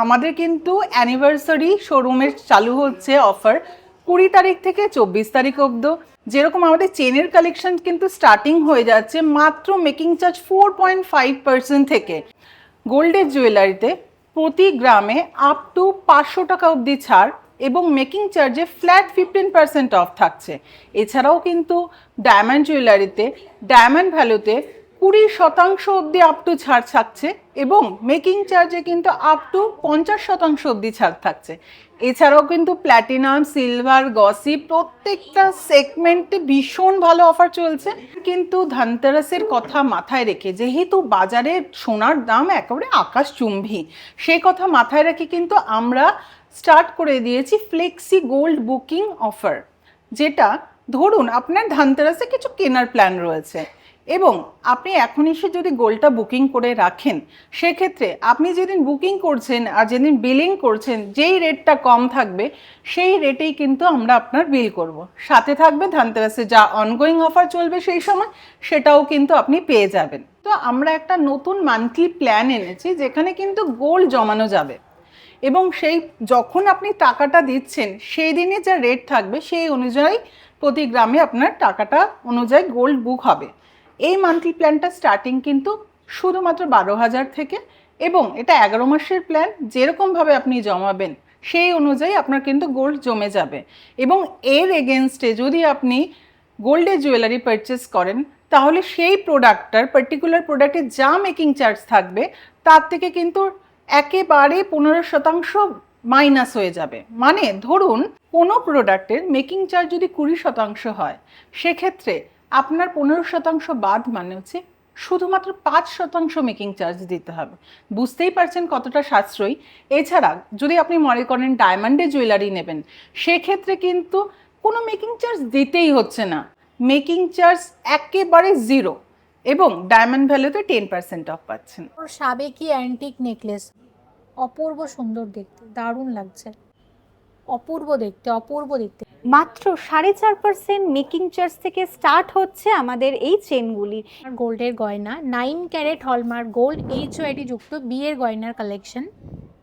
আমাদের কিন্তু অ্যানিভার্সারি শোরুমের চালু হচ্ছে অফার 20 তারিখ থেকে 24 তারিখ অবধি। যেরকম আমাদের চেনের কালেকশন কিন্তু স্টার্টিং হয়ে যাচ্ছে মাত্র মেকিং চার্জ 4.5% থেকে। গোল্ডের জুয়েলারিতে প্রতি গ্রামে আপ টু 500 টাকা অবধি ছাড় এবং মেকিং চার্জে ফ্ল্যাট 15% অফ থাকছে। এছাড়াও কিন্তু ডায়মন্ড জুয়েলারিতে ডায়মন্ড ভ্যালুতে 20% অবধি আপ টু ছাড় থাকছে এবং মেকিং চার্জে কিন্তু আপ টু 50% অবধি ছাড় থাকছে। এছাড়াও কিন্তু প্ল্যাটিনাম, সিলভার, গসি প্রত্যেকটা সেগমেন্টে ভীষণ ভালো অফার চলছে। কিন্তু ধনতেরাসের কথা মাথায় রেখে, যেহেতু বাজারে সোনার দাম একেবারে আকাশচুম্বী, সেই কথা মাথায় রেখে কিন্তু আমরা স্টার্ট করে দিয়েছি ফ্লেক্সি গোল্ড বুকিং অফার, যেটা ধরুন আপনার ধনতেরাসে কিছু কেনার প্ল্যান রয়েছে এবং আপনি এখন এসে যদি গোল্ডটা বুকিং করে রাখেন, সেক্ষেত্রে আপনি যেদিন বুকিং করছেন আর যেদিন বিলিং করছেন, যেই রেটটা কম থাকবে সেই রেটেই কিন্তু আমরা আপনার বিল করব। সাথে থাকবে ধনতেরাসে যা অনগোয়িং অফার চলবে সেই সময়, সেটাও কিন্তু আপনি পেয়ে যাবেন। তো আমরা একটা নতুন মান্থলি প্ল্যান এনেছি যেখানে কিন্তু গোল্ড জমানো যাবে এবং সেই যখন আপনি টাকাটা দিচ্ছেন সেই দিনে যা রেট থাকবে সেই অনুযায়ী প্রতি গ্রামে আপনার টাকাটা অনুযায়ী গোল্ড বুক হবে। এই মান্থলি প্ল্যানটা স্টার্টিং কিন্তু শুধুমাত্র 12,000 থেকে এবং এটা 11 মাসের প্ল্যান। যেরকমভাবে আপনি জমাবেন সেই অনুযায়ী আপনার কিন্তু গোল্ড জমে যাবে এবং এর এগেনস্টে যদি আপনি গোল্ডের জুয়েলারি পারচেস করেন তাহলে সেই প্রোডাক্টটার পার্টিকুলার প্রোডাক্টের যা মেকিং চার্জ থাকবে তার থেকে কিন্তু একেবারে 15% মাইনাস হয়ে যাবে। মানে ধরুন কোনো প্রোডাক্টের মেকিং চার্জ যদি 20% হয়, সেক্ষেত্রে আপনার 15% বাদ মানে হচ্ছে শুধুমাত্র 5% মেকিং চার্জ দিতে হবে। বুঝতেই পারছেন কতটা সাশ্রয়ী। এছাড়া যদি আপনি মনে করেন ডায়মন্ডে জুয়েলারি নেবেন, সেক্ষেত্রে কিন্তু কোনো মেকিং চার্জ দিতেই হচ্ছে না, মেকিং চার্জ একেবারে জিরো এবং ডায়মন্ড ভ্যালুতে 10% অফ পাচ্ছেন। সাবেকি অ্যান্টিক নেকলেস, অপূর্ব সুন্দর দেখতে, দারুণ লাগছে, অপূর্ব দেখতে, অপূর্ব দেখতে। মাত্র 4.5% মেকিং চার্জ থেকে স্টার্ট হচ্ছে আমাদের এই চেনগুলি। গোল্ডের গয়না 9 ক্যারেট হলমার্ক গোল্ড HOID যুক্ত বিয়ের গয়নার কালেকশন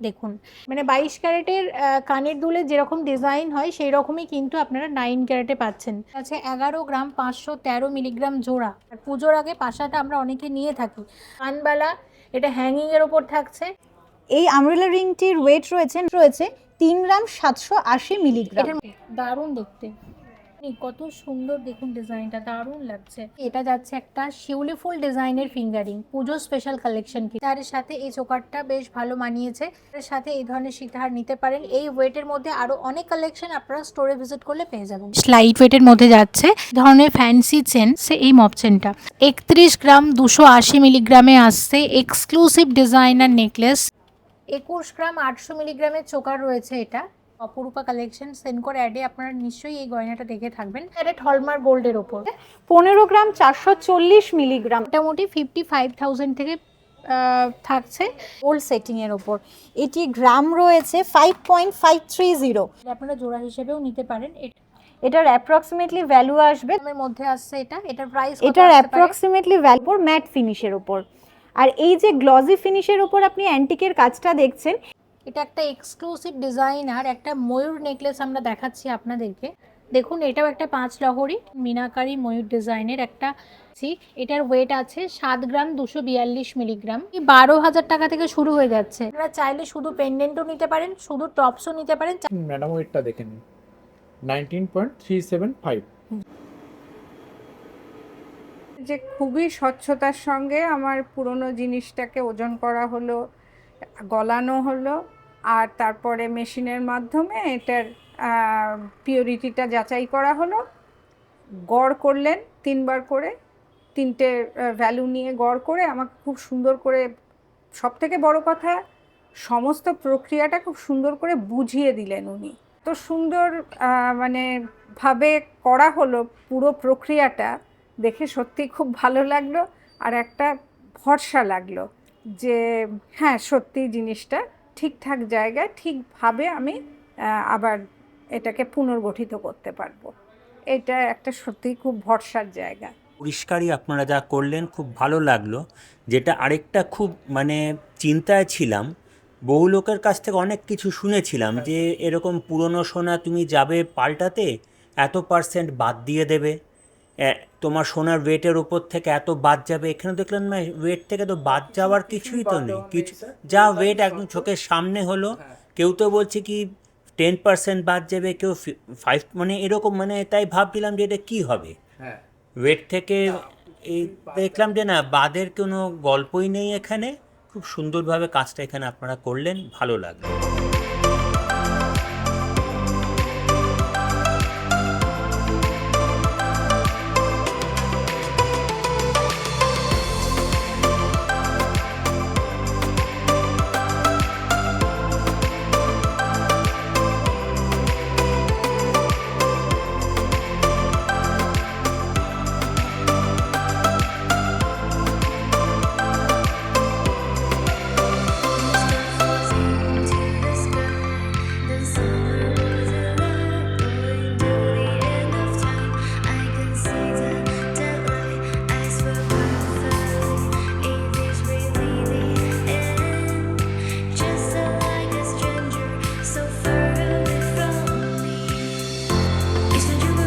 দেখুন, মানে 22 ক্যারেটের কানের দুলে যেরকম ডিজাইন হয় সেই রকমই কিন্তু আপনারা 9 ক্যারেটে পাচ্ছেন। আছে 11 গ্রাম 513 মিলিগ্রাম জোড়া। আর পুজোর আগে পাশাটা আমরা অনেকে নিয়ে থাকি। কানবালা, এটা হ্যাঙ্গিংয়ের ওপর থাকছে। এই আমব্রেলা রিংটির ওয়েট রয়েছে 3 গ্রাম 780 মিলিগ্রাম। দারুণ দেখতে, কত সুন্দর দেখুন ডিজাইনটা, দারুণ লাগছে। এটা যাচ্ছে একটা শিউলি ফুল ডিজাইনের ফিঙ্গারিং, পুজো স্পেশাল কালেকশন। কি তার সাথে এই চোকারটা বেশ ভালো মানিয়েছে, এর সাথে এই ধরনের সীতাহার নিতে পারেন। এই ওয়েটের মধ্যে আরো অনেক কালেকশন আপনারা স্টোরে ভিজিট করলে পেয়ে যাবেন। লাইট ওয়েটের মধ্যে যাচ্ছে ধরনের ফ্যান্সি চেন, এই মপ চেনটা 31 গ্রাম 280 মিলিগ্রামে আসছে, এক্সক্লুসিভ ডিজাইনার নেকলেস। 21 গ্রাম 800 মিলিগ্রামের চোকার রয়েছে, এটা অপরূপা কালেকশন। সেনকোর অ্যাডে আপনারা নিশ্চয়ই এই গয়নাটা দেখে থাকবেন। ক্যারেট হলমার্ক গোল্ডের ওপর 15 গ্রাম 440 মিলিগ্রাম, মোটামুটি 55,000 থেকে থাকছে। গোল্ড সেটিং এর ওপর এটি গ্রাম রয়েছে 5.530। আপনারা জোড়া হিসেবেও নিতে পারেন। এটার অ্যাপ্রক্সিমেটলি ভ্যালু আসবে, এর মধ্যে আসছে এটার প্রাইস এটার অ্যাপ্রক্সিমেটলি ভ্যালু ম্যাট ফিনিশের ওপর। আর এই যে গ্লজি ফিনিশের ওপর আপনি অ্যান্টিকের কাজটা দেখছেন, এটা একটা এক্সক্লুসিভ ডিজাইনার একটা ময়ূর নেকলেস আমরা দেখাচ্ছি আপনাদেরকে। দেখুন এটাও একটা 5 লহরি মিনাকারি ময়ূর ডিজাইনের একটা। এটার ওয়েট আছে 7 গ্রাম 242 মিলিগ্রাম। 12,000 টাকা থেকে শুরু হয়ে যাচ্ছে। আপনারা চাইলে শুধু পেন্ডেন্টও নিতে পারেন, শুধু টপসও নিতে পারেন। ম্যাডাম ওয়েটটা দেখেন 19.375। যে খুবই স্বচ্ছতার সঙ্গে আমার পুরনো জিনিসটাকে ওজন করা হলো, গলানো হলো, আর তারপরে মেশিনের মাধ্যমে এটার পিওরিটিটা যাচাই করা হলো। গড় করলেন 3বার করে, 3টে ভ্যালু নিয়ে গড় করে আমাকে খুব সুন্দর করে, সবথেকে বড় কথা সমস্ত প্রক্রিয়াটা খুব সুন্দর করে বুঝিয়ে দিলেন উনি। তো সুন্দর মানে ভাবে করা হলো পুরো প্রক্রিয়াটা, দেখে সত্যি খুব ভালো লাগলো আর একটা ভরসা লাগলো যে হ্যাঁ সত্যি জিনিসটা ঠিকঠাক জায়গায় ঠিকভাবে আমি আবার এটাকে পুনর্গঠিত করতে পারবো। এটা একটা সত্যি খুব ভরসার জায়গা। পরিষ্কারই আপনারা যা করলেন খুব ভালো লাগলো। যেটা আরেকটা খুব মানে চিন্তায় ছিলাম বহু লোকের কাছ থেকে অনেক কিছু শুনেছিলাম যে এরকম পুরনো সোনা তুমি যাবে পাল্টাতে এত% বাদ দিয়ে দেবে, তোমার সোনার ওয়েটের উপর থেকে এত বাদ যাবে। এখানে দেখলেন না, ওয়েট থেকে তো বাদ যাওয়ার কিছুই তো নেই, কিছু যা ওয়েট একদম চোখের সামনে হলো। কেউ তো বলছে কি 10% বাদ যাবে, কেউ 5, মানে এরকম, মানে তাই ভাবছিলাম যে এটা কী হবে ওয়েট থেকে। এই দেখলাম যে না, বাদের কোনো গল্পই নেই এখানে। খুব সুন্দরভাবে কাজটা এখানে আপনারা করলেন, ভালো লাগলো।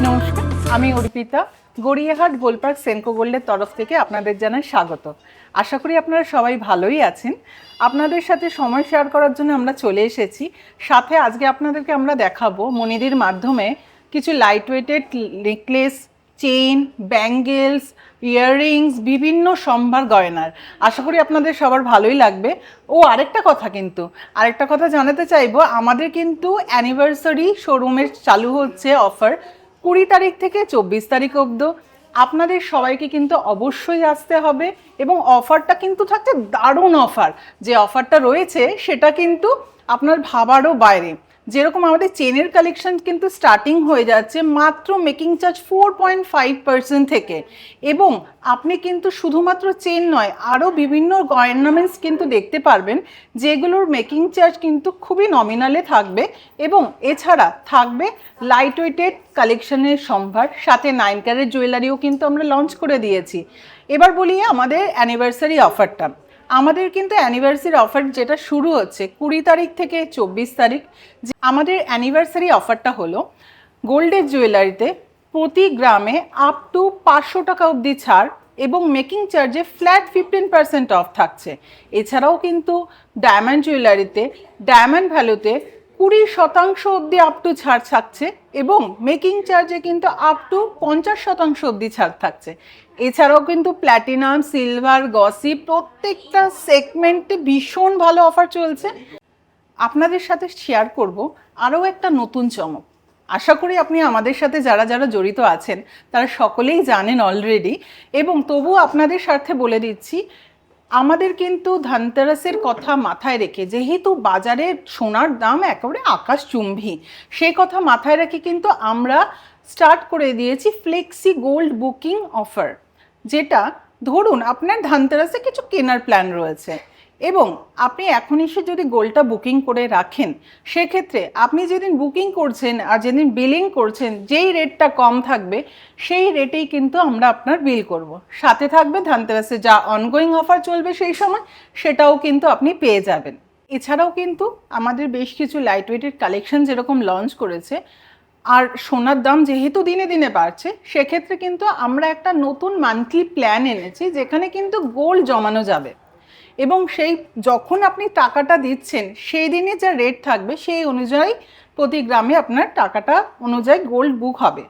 নমস্কার, আমি অর্পিতা। গড়িয়াহাট গোলপার্ক সেনকো গোল্ডের তরফ থেকে আপনাদের জানাই স্বাগত। আশা করি আপনারা সবাই ভালোই আছেন। আপনাদের সাথে সময় শেয়ার করার জন্য আমরা চলে এসেছি। সাথে আজকে আপনাদেরকে আমরা দেখাবো মনিদির মাধ্যমে কিছু light weighted necklace, chain, bangles, earrings, বিভিন্ন সম্ভার গয়নার। আশা করি আপনাদের সবার ভালোই লাগবে। ও আরেকটা কথা জানাতে চাইবো, আমাদের কিন্তু অ্যানিভার্সারি শোরুমের চালু হচ্ছে অফার 20 তারিখ থেকে 24 তারিখ অবধি। আপনাদের সবাইকে কিন্তু অবশ্যই আসতে হবে এবং অফারটা কিন্তু থাকছে দারুণ অফার। যে অফারটা রয়েছে সেটা কিন্তু আপনার ভাবারও বাইরে। যেরকম আমাদের চেনের কালেকশন কিন্তু স্টার্টিং হয়ে যাচ্ছে মাত্র মেকিং চার্জ 4.5% থেকে, এবং আপনি কিন্তু শুধুমাত্র চেন নয়, আরও বিভিন্ন অর্নামেন্টস কিন্তু দেখতে পারবেন যেগুলোর মেকিং চার্জ কিন্তু খুবই নমিনালে থাকবে। এবং এছাড়া থাকবে লাইট ওয়েটেড কালেকশনের সম্ভার, সাথে 9 ক্যারেট জুয়েলারিও কিন্তু আমরা লঞ্চ করে দিয়েছি। এবার বলি আমাদের অ্যানিভার্সারি অফারটা। আমাদের কিন্তু অ্যানিভার্সারি অফার যেটা শুরু হচ্ছে 20 তারিখ থেকে 24 তারিখ। আমাদের অ্যানিভার্সারি অফারটা হলো গোল্ডের জুয়েলারিতে প্রতি গ্রামে আপ টু 500 টাকা অবধি ছাড় এবং মেকিং চার্জে ফ্ল্যাট 15% অফ থাকছে। এছাড়াও কিন্তু ডায়মন্ড জুয়েলারিতে ডায়মন্ড ভ্যালুতে 20% অবধি আপ টু ছাড় থাকছে এবং মেকিং চার্জে কিন্তু আপ টু 50% অবধি ছাড় থাকছে। এছাড়াও কিন্তু প্ল্যাটিনাম, সিলভার, গসি প্রত্যেকটা সেগমেন্টে ভীষণ ভালো অফার চলছে। আপনাদের সাথে শেয়ার করব আরও একটা নতুন চমক। আশা করি আপনি আমাদের সাথে যারা যারা জড়িত আছেন তারা সকলেই জানেন অলরেডি, এবং তবুও আপনাদের স্বার্থে বলে দিচ্ছি। আমাদের কিন্তু ধনতেরাসের কথা মাথায় রেখে, যেহেতু বাজারে সোনার দাম একেবারে আকাশচুম্বী, সেই কথা মাথায় রেখে কিন্তু আমরা স্টার্ট করে দিয়েছি ফ্লেক্সি গোল্ড বুকিং অফার। যেটা ধরুন আপনার ধনতেরাসে কিছু কেনার প্ল্যান রয়েছে এবং আপনি এখন এসে যদি গোল্ডটা বুকিং করে রাখেন, সেক্ষেত্রে আপনি যেদিন বুকিং করছেন আর যেদিন বিলিং করছেন, যেই রেটটা কম থাকবে সেই রেটেই কিন্তু আমরা আপনার বিল করব। সাথে থাকবে ধনতেরাসে যা অনগোয়িং অফার চলবে সেই সময়, সেটাও কিন্তু আপনি পেয়ে যাবেন। এছাড়াও কিন্তু আমাদের বেশ কিছু লাইট ওয়েটেড কালেকশন যেরকম লঞ্চ করেছে, আর সোনার দাম যেহেতু দিনে দিনে বাড়ছে, সেক্ষেত্রে কিন্তু আমরা একটা নতুন মান্থলি প্ল্যান এনেছি যেখানে কিন্তু গোল্ড জমানো যাবে এবং সেই যখন আপনি টাকাটা দিচ্ছেন সেই দিনে যা রেট থাকবে সেই অনুযায়ী প্রতি গ্রামে আপনার টাকাটা অনুযায়ী গোল্ড বুক হবে।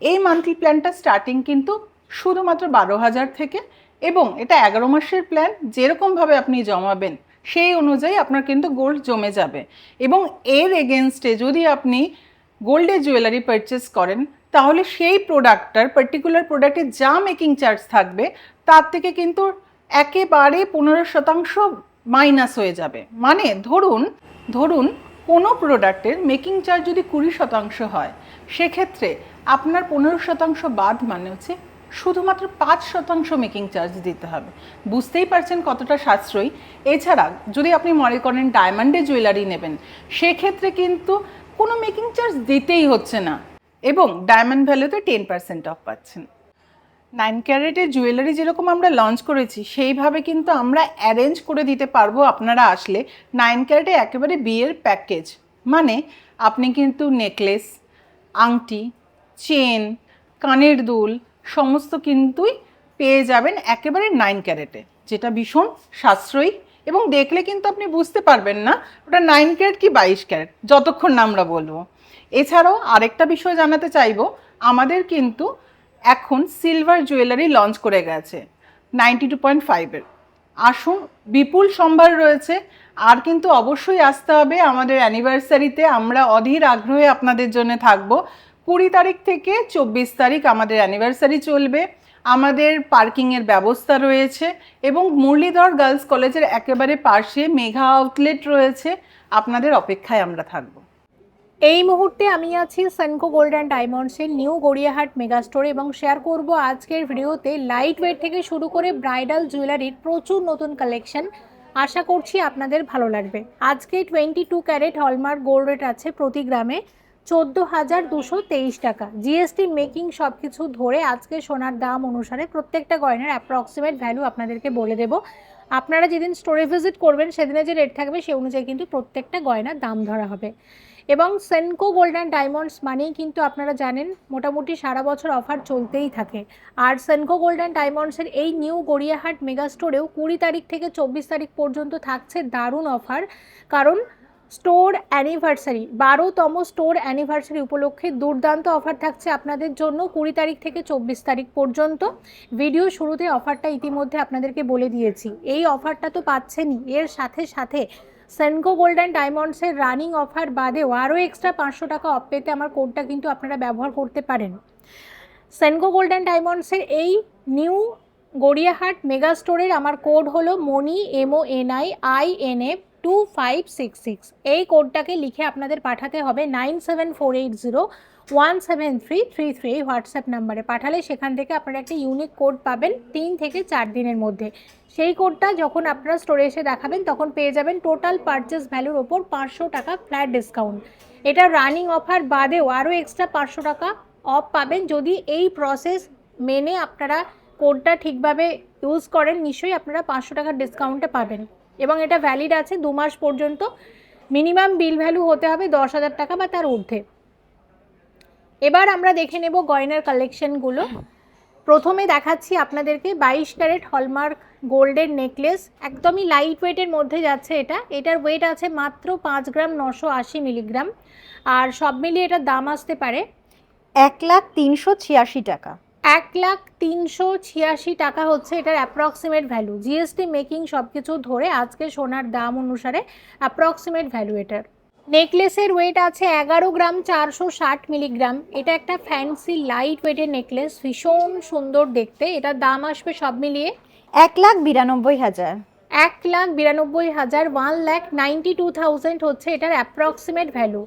এই মান্থলি প্ল্যানটা স্টার্টিং কিন্তু শুধুমাত্র 12,000 থেকে, এবং এটা 11 মাসের প্ল্যান। যেরকমভাবে আপনি জমাবেন সেই অনুযায়ী আপনার কিন্তু গোল্ড জমে যাবে, এবং এর এগেনস্টে যদি আপনি গোল্ডের জুয়েলারি পারচেস করেন তাহলে সেই প্রোডাক্টটার পার্টিকুলার প্রোডাক্টের যা মেকিং চার্জ থাকবে তার থেকে কিন্তু একেবারে 15% মাইনাস হয়ে যাবে। মানে ধরুন কোনো প্রোডাক্টের মেকিং চার্জ যদি 20% হয়, সেক্ষেত্রে আপনার 15% বাদ মানে হচ্ছে শুধুমাত্র 5% মেকিং চার্জ দিতে হবে। বুঝতেই পারছেন কতটা সাশ্রয়ী। এছাড়া যদি আপনি মনে করেন ডায়মন্ডের জুয়েলারি নেবেন, সেক্ষেত্রে কিন্তু কোনো মেকিং চার্জ দিতেই হচ্ছে না এবং ডায়মন্ড ভ্যালুতে 10% অফ পাচ্ছেন। 9 ক্যারেটের জুয়েলারি যেরকম আমরা লঞ্চ করেছি সেইভাবে কিন্তু আমরা অ্যারেঞ্জ করে দিতে পারবো আপনারা আসলে। 9 ক্যারেটে একেবারে বিয়ের প্যাকেজ, মানে আপনি কিন্তু নেকলেস, আংটি, চেন, কানের দুল সমস্ত কিন্তুই পেয়ে যাবেন একেবারে 9 ক্যারেটে, যেটা ভীষণ সাশ্রয়ী এবং দেখলে কিন্তু আপনি বুঝতে পারবেন না ওটা 9 ক্যারেট কি 22 ক্যারেট যতক্ষণ না আমরা বলবো। এছাড়াও আরেকটা বিষয় জানাতে চাইবো, আমাদের কিন্তু এখন সিলভার জুয়েলারি লঞ্চ করে গেছে 92.5-এর। আসুন, বিপুল সম্ভার রয়েছে। আর কিন্তু অবশ্যই আসতে হবে আমাদের অ্যানিভার্সারিতে, আমরা অধীর আগ্রহে আপনাদের জন্য থাকবো। 20 তারিখ থেকে 24 তারিখ আমাদের অ্যানিভার্সারি চলবে। আমাদের পার্কিংয়ের ব্যবস্থা রয়েছে এবং মুরলীধর গার্লস কলেজের একেবারে পাশে মেঘা আউটলেট রয়েছে। আপনাদের অপেক্ষায় আমরা থাকবো। এই মুহূর্তে আমি আছি সেনকো গোল্ড অ্যান্ড ডায়মন্ডসের নিউ গড়িয়াহাট মেগা স্টোরে এবং শেয়ার করব আজকের ভিডিওতে লাইট ওয়েট থেকে শুরু করে ব্রাইডাল জুয়েলারির প্রচুর নতুন কালেকশন। আশা করছি আপনাদের ভালো লাগবে। আজকে 22 ক্যারেট হলমার্ক গোল্ড রেট আছে প্রতি গ্রামে 14,223 টাকা। জিএসটি মেকিং সব কিছু ধরে আজকে সোনার দাম অনুসারে প্রত্যেকটা গয়নার অ্যাপ্রক্সিমেট ভ্যালু আপনাদেরকে বলে দেব। আপনারা যেদিন স্টোরে ভিজিট করবেন সেদিনে যে রেট থাকবে সেই অনুযায়ী কিন্তু প্রত্যেকটা গয়নার দাম ধরা হবে। এবং সেনকো গোল্ড অ্যান্ড ডায়মন্ডস মানেই কিন্তু আপনারা জানেন মোটামুটি সারা বছর অফার চলতেই থাকে। আর সেনকো গোল্ড অ্যান্ড ডায়মন্ডসের এই নিউ গড়িয়াহাট মেগা স্টোরেও 20 তারিখ থেকে 24 তারিখ পর্যন্ত থাকছে দারুণ অফার। কারণ স্টোর অ্যানিভার্সারি 12তম স্টোর অ্যানিভার্সারি উপলক্ষে দুর্দান্ত অফার থাকছে আপনাদের জন্য 20 তারিখ থেকে 24 তারিখ পর্যন্ত। ভিডিও শুরুতে অফারটা ইতিমধ্যে আপনাদেরকে বলে দিয়েছি। এই অফারটা তো পাচ্ছেনই, এর সাথে সাথে সেনকো গোল্ড অ্যান্ড ডায়মন্ডসের রানিং অফার বাদেও আরও এক্সট্রা 500 টাকা অফ পেতে আমার কোডটা কিন্তু আপনারা ব্যবহার করতে পারেন। সেনকো গোল্ড অ্যান্ড ডায়মন্ডসের এই নিউ গড়িয়াহাট মেগা স্টোরের আমার কোড হলো মনি MONIINF 2566। এই কোডটাকে লিখে আপনাদের পাঠাতে হবে 9748017333 এই হোয়াটসঅ্যাপ নাম্বারে। পাঠালে সেখান থেকে আপনারা একটা ইউনিক কোড পাবেন 3 থেকে 4 দিনের মধ্যে। সেই কোডটা যখন আপনারা স্টোরে এসে দেখাবেন তখন পেয়ে যাবেন টোটাল পারচেস ভ্যালুর ওপর 500 টাকা ফ্ল্যাট ডিসকাউন্ট। এটা রানিং অফার বাদেও আরও এক্সট্রা 500 টাকা অফ পাবেন যদি এই প্রসেস মেনে আপনারা কোডটা ঠিকভাবে ইউজ করেন। নিশ্চয়ই আপনারা 500 টাকার ডিসকাউন্টে পাবেন এবং এটা ভ্যালিড আছে 2 মাস পর্যন্ত। মিনিমাম বিল ভ্যালু হতে হবে 10,000 টাকা বা তার ঊর্ধ্বে। এবার আমরা দেখে নেব গয়নার কালেকশনগুলো। প্রথমে দেখাচ্ছি আপনাদেরকে 22 ক্যারেট হলমার্ক গোল্ডের নেকলেস, একদমই লাইট ওয়েটের মধ্যে যাচ্ছে এটা। এটার ওয়েট আছে মাত্র 5 গ্রাম 980 মিলিগ্রাম। আর সব মিলিয়ে এটার দাম আসতে পারে 1,386 টাকা। 1,386 টাকা হচ্ছে এটার অ্যাপ্রক্সিমেট ভ্যালু। জিএসটি মেকিং সব কিছু ধরে আজকে সোনার দাম অনুসারে অ্যাপ্রক্সিমেট ভ্যালু এটার। নেকলেসের ওয়েট আছে 11 গ্রাম 460 মিলিগ্রাম। এটা একটা ফ্যান্সি লাইট ওয়েটের নেকলেস, ভীষণ সুন্দর দেখতে। এটার দাম আসবে সব মিলিয়ে 1,92,000। 1,92,000 1,92,000 হচ্ছে এটার অ্যাপ্রক্সিমেট ভ্যালু।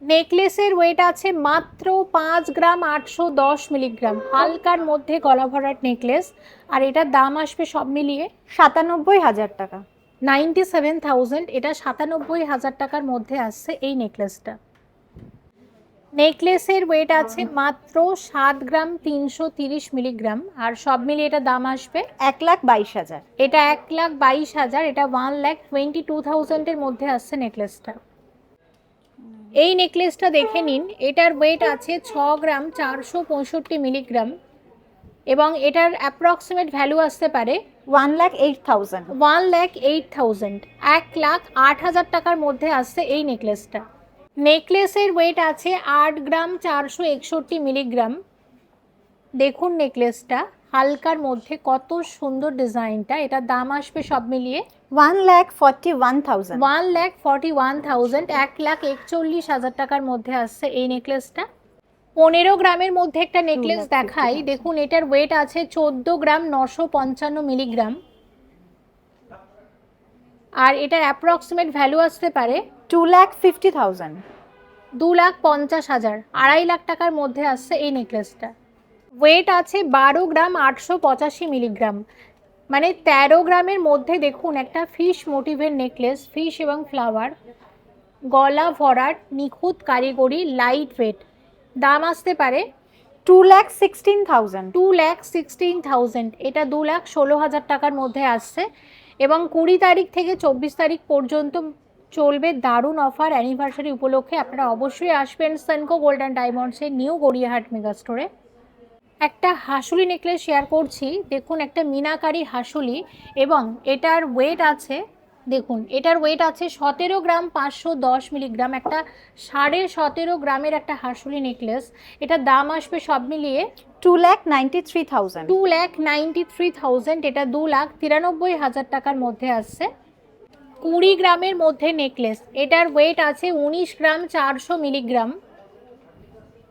নেকলেসের ওয়েট আছে মাত্র 5 গ্রাম 810 মিলিগ্রাম, হালকার মধ্যে গলা ভরাট নেকলেস। আর এটার দাম আসবে সব মিলিয়ে 97,000 টাকা। 97,000। এটা 97,000 টাকার মধ্যে আসছে এই নেকলেসটা। নেকলেসের ওয়েট আছে মাত্র 7 গ্রাম 330 মিলিগ্রাম আর সব মিলিয়ে এটা দাম আসবে 1,22,000। এটা 1,22,000। এটা 1,22,000 এর মধ্যে আসছে নেকলেসটা। এই নেকলেসটা দেখে নিন। এটার ওয়েট আছে 6 গ্রাম 465 মিলিগ্রাম এবং এটার অ্যাপ্রক্সিমেট ভ্যালু আসতে পারে 1,08,000। 1,08,000 1,08,000 টাকার মধ্যে আসছে এই নেকলেসটা। নেকলেসের ওয়েট আছে 8 গ্রাম 461 মিলিগ্রাম। দেখুন নেকলেসটা হালকার মধ্যে কত সুন্দর ডিজাইনটা। এটার দাম আসবে সব মিলিয়ে 1,41,000। 1,41,000 1,41,000 টাকার মধ্যে আসছে এই নেকলেসটা। 15 গ্রামের মধ্যে একটা নেকলেস দেখাই। দেখুন এটার ওয়েট আছে 14 গ্রাম 955 মিলিগ্রাম আর এটার অ্যাপ্রক্সিমেট ভ্যালু আসতে পারে 2,50,000। 2,50,000 2.5 লাখ টাকার মধ্যে আসছে এই নেকলেসটা। ওয়েট আছে 12 গ্রাম 885 মিলিগ্রাম, মানে 13 গ্রামের মধ্যে দেখুন একটা ফিশ মোটিভের নেকলেস, ফিশ এবং ফ্লাওয়ার, গলা ভরাট, নিখুঁত কারিগরি, লাইট ওয়েট। দাম আসতে পারে 2,16,000। 2,16,000, এটা 2,16,000 টাকার মধ্যে আসছে এবং 20 তারিখ থেকে 24 তারিখ পর্যন্ত চলবে দারুণ অফার অ্যানিভার্সারি উপলক্ষে। আপনারা অবশ্যই আসবেন সেনকো গোল্ড অ্যান্ড ডায়মন্ডসের নিউ গড়িয়াহাট মেগা স্টোরে। একটা হাসুলি নেকলেস শেয়ার করছি, দেখুন একটা মিনাকারি হাসুলি এবং এটার ওয়েট আছে, দেখুন এটার ওয়েট আছে 17 গ্রাম 510 মিলিগ্রাম, একটা 17.5 গ্রামের একটা হাসুলি নেকলেস। এটার দাম আসবে সব মিলিয়ে 2,93,000। 2,93,000, এটা 2,93,000 টাকার মধ্যে আসছে। 20 গ্রামের মধ্যে নেকলেস, এটার ওয়েট আছে 19 গ্রাম 400 মিলিগ্রাম,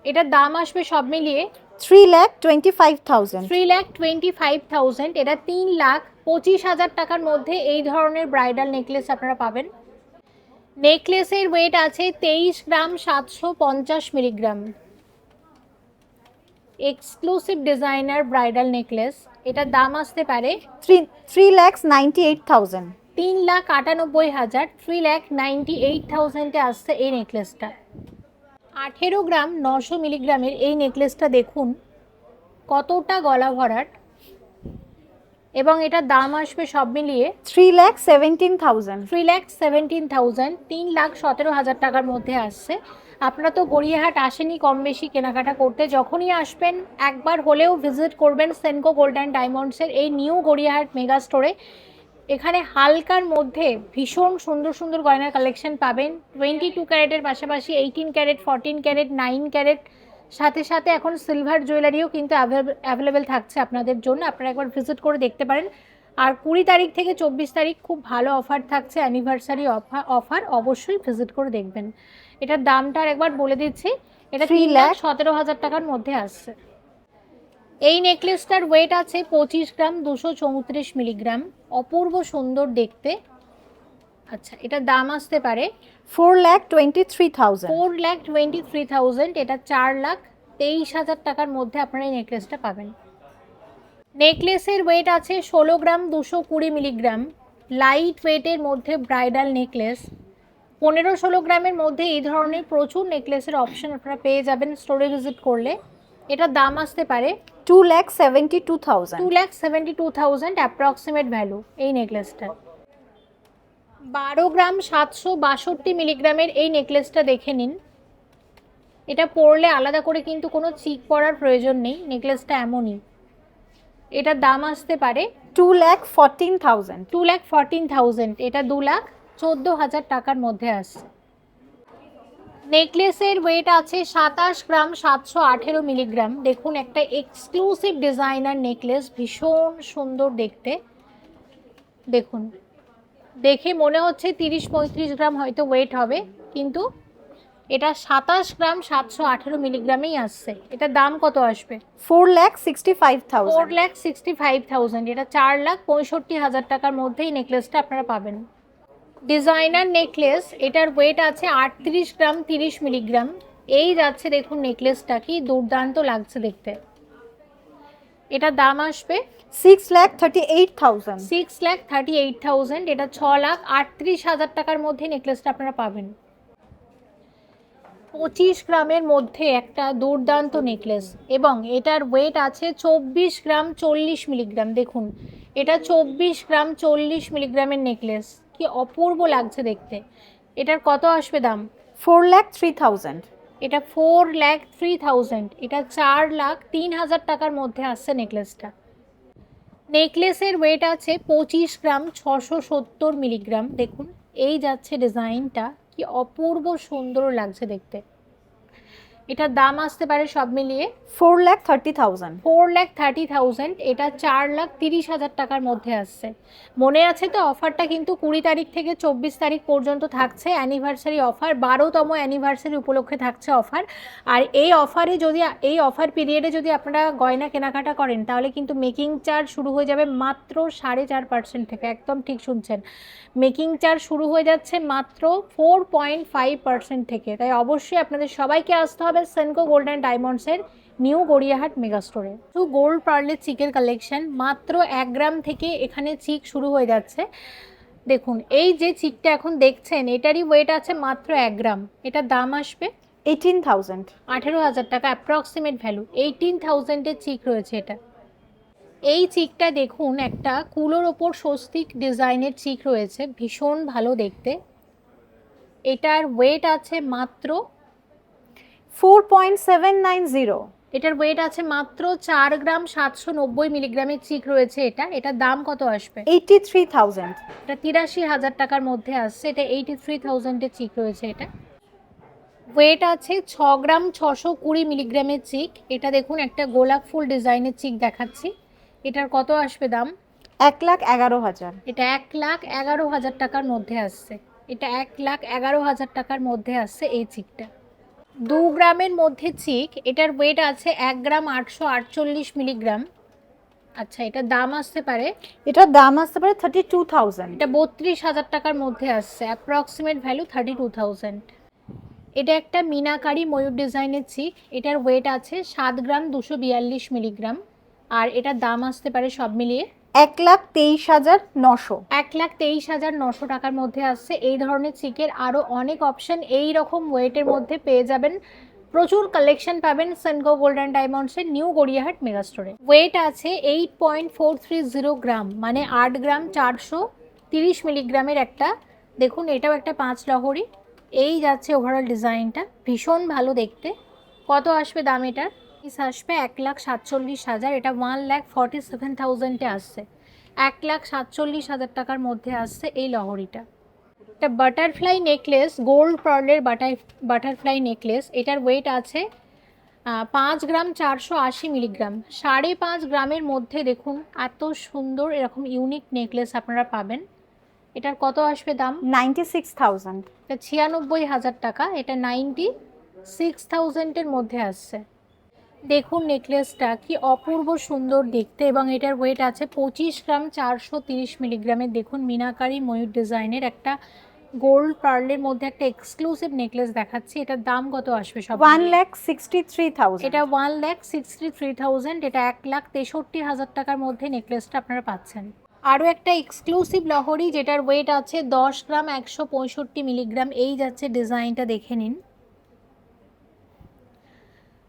এটার দাম আসবে সব মিলিয়ে 3,25,000। 3,25,000, এটা 3,25,000 টাকার মধ্যে এই ধরনের ব্রাইডাল নেকলেস আপনারা পাবেন। নেকলেসের ওয়েট আছে 23 গ্রাম 750 milligram, exclusive designer bridal necklace, এটার দাম আসতে পারে 3,98,000। 3,98,000, 3,98,000 আসছে এই নেকলেসটা। 18 গ্রাম 900 মিলিগ্রামের এই নেকলেসটা দেখুন কতটা গলা ভরাট এবং এটার দাম আসবে সব মিলিয়ে 3,17,000। 3,17,000, 3,17,000 টাকার মধ্যে আসছে। আপনারা তো গড়িয়াহাট আসেনি কম বেশি কেনাকাটা করতে, যখনই আসবেন একবার হলেও ভিজিট করবেন সেনকো গোল্ড অ্যান্ড ডায়মন্ডসের এই নিউ গড়িয়াহাট মেগা স্টোরে। এখানে হালকার মধ্যে ভীষণ সুন্দর সুন্দর গয়নার কালেকশন পাবেন। 22 ক্যারেটের পাশাপাশি 18 ক্যারেট, 14 ক্যারেট, 9 ক্যারেট, সাথে সাথে এখন সিলভার জুয়েলারিও কিন্তু অ্যাভেলেবেল থাকছে আপনাদের জন্য, আপনারা একবার ভিজিট করে দেখতে পারেন। আর 20 তারিখ থেকে 24 তারিখ খুব ভালো অফার থাকছে, অ্যানিভার্সারি অফার, অবশ্যই ভিজিট করে দেখবেন। এটার দামটা আর একবার বলে দিচ্ছি, এটা 3,17,000 টাকার মধ্যে আসছে। এই নেকলেসটার ওয়েট আছে 25 গ্রাম 234 মিলিগ্রাম, অপূর্ব সুন্দর দেখতে। আচ্ছা, এটার দাম আসতে পারে 4,23,000। 4,23,000, এটা 4,23,000 টাকার মধ্যে আপনারা এই নেকলেসটা পাবেন। নেকলেসের ওয়েট আছে 16 গ্রাম 220 মিলিগ্রাম, লাইট ওয়েটের মধ্যে ব্রাইডাল নেকলেস। 15-16 গ্রামের মধ্যে এই ধরনের প্রচুর নেকলেসের অপশন আপনারা পেয়ে যাবেন স্টোরে ভিজিট করলে। এটার দাম আসতে পারে 2,72,000। 2,72,000 অ্যাপ্রক্সিমেট ভ্যালু এই নেকলেসটা। 12 গ্রাম 762 মিলিগ্রামের এই নেকলেসটা দেখে নিন, এটা পরলে আলাদা করে কিন্তু কোনো চিক পরার প্রয়োজন নেই, নেকলেসটা এমনই। এটার দাম আসতে পারে 2,14,000। 2,14,000, এটা 2,14,000 টাকার মধ্যে আসছে। নেকলেসের ওয়েট আছে 27 গ্রাম 718 মিলিগ্রাম, দেখুন একটা এক্সক্লুসিভ ডিজাইনার নেকলেস, ভীষণ সুন্দর দেখতে। দেখুন দেখে মনে হচ্ছে 30-35 গ্রাম হয়তো ওয়েট হবে, কিন্তু এটা 27 গ্রাম 718 মিলিগ্রামেই আসছে। এটার দাম কত আসবে 4,65,000। 4,65,000, এটা 4,65,000 টাকার মধ্যেই নেকলেসটা আপনারা পাবেন। ডিজাইনার নেকলেস, এটার ওয়েট আছে 38 গ্রাম 30 মিলিগ্রাম, এই যাচ্ছে দেখুন নেকলেসটা কি দুর্দান্ত লাগছে দেখতে। এটার দাম আসবে 6,38,000। 6,38,000, এটা 6,38,000 টাকার মধ্যে নেকলেসটা আপনারা পাবেন। 25 গ্রামের মধ্যে একটা দুর্দান্ত নেকলেস এবং এটার ওয়েট আছে 24 গ্রাম 40 মিলিগ্রাম, দেখুন এটা 24 গ্রাম 40 মিলিগ্রামের নেকলেস, কি অপূর্ব লাগছে দেখতে। এটার কত আসবে দাম 4,03,000। এটা 4,03,000, এটা 4,03,000 টাকার মধ্যে আসছে নেকলেসটা। নেকলেসের ওয়েট আছে 25 গ্রাম 670 মিলিগ্রাম, দেখুন এই যাচ্ছে ডিজাইনটা, কি অপূর্ব সুন্দর লাগছে দেখতে। এটার দাম আসতে পারে সব মিলিয়ে 4,30,000। 4,30,000, এটা 4,30,000 টাকার মধ্যে আসছে। মনে আছে তো অফারটা কিন্তু 20 তারিখ থেকে 24 তারিখ পর্যন্ত থাকছে, অ্যানিভার্সারি অফার, 12তম অ্যানিভার্সারি উপলক্ষে থাকছে অফার। আর এই অফারে যদি এই অফার পিরিয়ডে যদি আপনারা গয়না কেনাকাটা করেন তাহলে কিন্তু মেকিং চার্জ শুরু হয়ে যাবে মাত্র 4.5% থেকে, একদম ঠিক শুনছেন, মেকিং চার্জ শুরু হয়ে যাচ্ছে মাত্র 4.5% থেকে। তাই অবশ্যই আপনাদের সবাইকে আসতে হবে সেনকো গোল্ড অ্যান্ড ডায়মন্ডসের নিউ গড়িয়াহাট মেগা স্টোরে। তো গোল্ড পার্লের চিকের কালেকশন, মাত্র 1 গ্রাম থেকে এখানে চিক শুরু হয়ে যাচ্ছে। দেখুন এই যে চিকটা এখন দেখছেন এটারই ওয়েট আছে মাত্র 1 গ্রাম, এটার দাম আসবে 18,000। 18,000 টাকা অ্যাপ্রক্সিমেট ভ্যালু। 18,000-এর চিক রয়েছে এটা। এই চিকটা দেখুন, একটা কুলোর ওপর স্বস্তিক ডিজাইনের চিক রয়েছে, ভীষণ ভালো দেখতে। এটার ওয়েট আছে মাত্র 4.790। এটার ওয়েট আছে মাত্র 4 গ্রাম 790 মিলিগ্রামের চিক রয়েছে এটা। এটার দাম কত আসবে? 83,000। এটা 83,000 টাকার মধ্যে আসছে। এটা 83,000-এর চিক রয়েছে এটা। ওয়েট আছে 6 গ্রাম 620 মিলিগ্রামের চিক। এটা দেখুন, একটা গোলাপ ফুল ডিজাইনের চিক দেখাচ্ছি। এটার কত আসবে দাম? 1,11,000। এটা 1,11,000 টাকার মধ্যে আসছে। এটা 1,11,000 টাকার মধ্যে আসছে এই চিকটা। 2 গ্রামের মধ্যে চিক। এটার ওয়েট আছে 1 গ্রাম 848 মিলিগ্রাম। আচ্ছা, এটার দাম আসতে পারে, এটার দাম আসতে পারে 32,000। এটা 32,000 টাকার মধ্যে আসছে। Approximate value 32,000। এটা একটা মিনাকারি ময়ূর ডিজাইনের চিক। এটার ওয়েট আছে 7 গ্রাম 242 মিলিগ্রাম। আর এটার দাম আসতে পারে সব মিলিয়ে 1,23,900। 1,23,900 টাকার মধ্যে আসছে। এই ধরনের চিকের আরও অনেক অপশন এই রকম ওয়েটের মধ্যে পেয়ে যাবেন। প্রচুর কালেকশন পাবেন সেনকো গোল্ডেন ডায়মন্ডসের নিউ গড়িয়াহাট মেগা স্টোরে। ওয়েট আছে 8.430 গ্রাম, মানে 8 গ্রাম 430 মিলিগ্রামের একটা। দেখুন, এটাও একটা 5 লহরি। এই যাচ্ছে ওভারঅল ডিজাইনটা, ভীষণ ভালো দেখতে। কত আসবে দাম এটার? আসবে 1,47,000। এটা 1,47,000-এ আসছে। 1,47,000 টাকার মধ্যে আসছে এই লহরিটা। এটা বাটারফ্লাই নেকলেস, গোল্ড পার্লের বাটারফ্লাই নেকলেস। এটার ওয়েট আছে 5 গ্রাম 480 মিলিগ্রাম। 5.5 গ্রামের মধ্যে দেখুন এত সুন্দর এরকম ইউনিক নেকলেস আপনারা পাবেন। এটার কত আসবে দাম? 96,000। এটা 96,000 টাকা। এটা 96,000-এর মধ্যে আসছে। দেখুন নেকলেসটা কি অপূর্ব সুন্দর দেখতে, এবং এটার ওয়েট আছে 25 গ্রাম 430 মিলিগ্রামের। দেখুন, মিনাকারি ময়ূর ডিজাইনের একটা গোল্ড পার্লের মধ্যে একটা এক্সক্লুসিভ নেকলেস দেখাচ্ছি। এটার দাম কত আসবে সব? 1,63,000। এটা 1,63,000। এটা 1,63,000 টাকার মধ্যে নেকলেসটা আপনারা পাচ্ছেন। আরও একটা এক্সক্লুসিভ লহরি, যেটার ওয়েট আছে 10 গ্রাম 165 মিলিগ্রাম। এই যাচ্ছে ডিজাইনটা, দেখে নিন।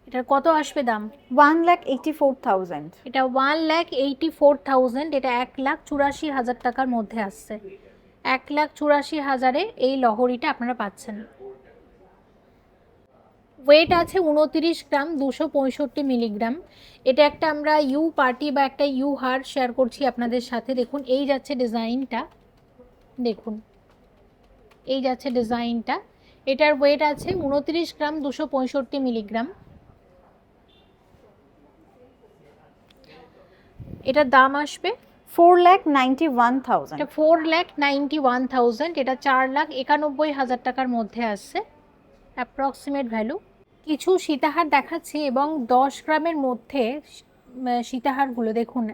এটার কত আসবে দাম? 1,84,000। এটা 1,84,000। এটা 1,84,000 টাকার মধ্যে আসছে। 1,84,000-এ এই লহরিটা আপনারা পাচ্ছেন। ওয়েট আছে 29 গ্রাম 265 মিলিগ্রাম। এটা একটা আমরা ইউ পার্টি বা একটা ইউ হার শেয়ার করছি আপনাদের সাথে। দেখুন, এই যাচ্ছে ডিজাইনটা, দেখুন এই যাচ্ছে ডিজাইনটা। এটার ওয়েট আছে 29 গ্রাম 265 মিলিগ্রাম। এটার দাম আসবে 4,91,000। এটা 4,91,000। এটা 4,91,000 টাকার মধ্যে আসছে অ্যাপ্রক্সিমেট ভ্যালু। কিছু সীতাহার দেখাচ্ছি, এবং 10 গ্রামের মধ্যে সীতাহারগুলো দেখুন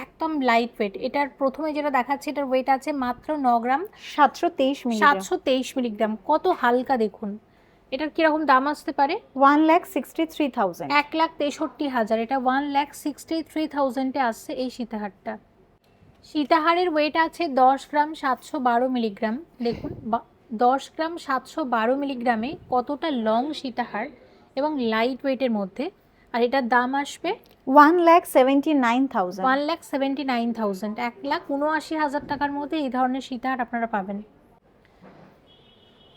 একদম লাইট ওয়েট। এটার প্রথমে যেটা দেখাচ্ছি, এটার ওয়েট আছে মাত্র 9 গ্রাম 723 মিলিগ্রাম। 723 মিলিগ্রাম। কত হালকা দেখুন। এটার কীরকম দাম আসতে পারে? 1,63,000। 1,63,000। এটা 1,63,000-এ আসছে এই সীতাহারটা। সীতাহারের ওয়েট আছে 10 গ্রাম 712 মিলিগ্রাম। দেখুন 10 গ্রাম 712 মিলিগ্রামে কতটা লং সীতাহার এবং লাইট ওয়েটের মধ্যে। আর এটার দাম আসবে 1,79,000। 1,79,000। 1,79,000 টাকার মধ্যে এই ধরনের সীতাহার আপনারা পাবেন।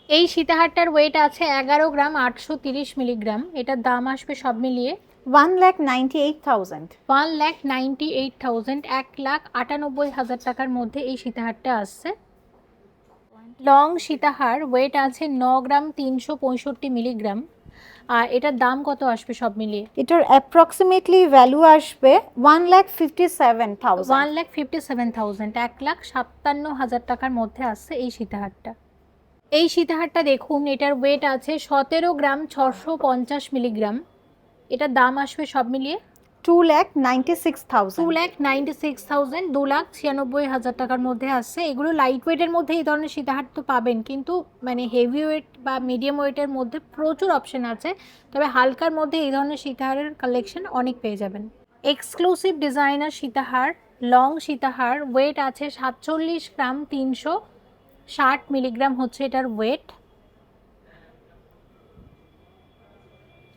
এই সীতাহারটার ওয়েট আছে 11 গ্রাম 830 মিলিগ্রাম। এটার দাম আসবে সব মিলিয়ে 1,98,000। 1,98,000। 1,98,000 টাকার মধ্যে এই সীতাহারটা আসছে। লং সীতাহার, ওয়েট আছে 9 গ্রাম 365 মিলিগ্রাম। আর এটার দাম কত আসবে সব মিলিয়ে? এটার অ্যাপ্রক্সিমেটলি ভ্যালু আসবে 1,57,000। 1,57,000। 1,57,000 টাকার মধ্যে আসছে এই সীতাহারটা। এই সীতাহারটা দেখুন, এটার ওয়েট আছে 17 গ্রাম 650 মিলিগ্রাম। এটার দাম আসবে সব মিলিয়ে 2,96,000। 2,96,000। 2,96,000 টাকার মধ্যে আসছে। এগুলো লাইট ওয়েটের মধ্যে এই ধরনের সীতাহার তো পাবেন, কিন্তু মানে হেভি ওয়েট বা মিডিয়াম ওয়েটের মধ্যে প্রচুর অপশন আছে। তবে হালকার মধ্যে এই ধরনের সীতাহারের কালেকশন অনেক পেয়ে যাবেন। এক্সক্লুসিভ ডিজাইনার সীতাহার, লং সীতাহার, ওয়েট আছে 47 গ্রাম 360 মিলিগ্রাম হচ্ছে এটার ওয়েট।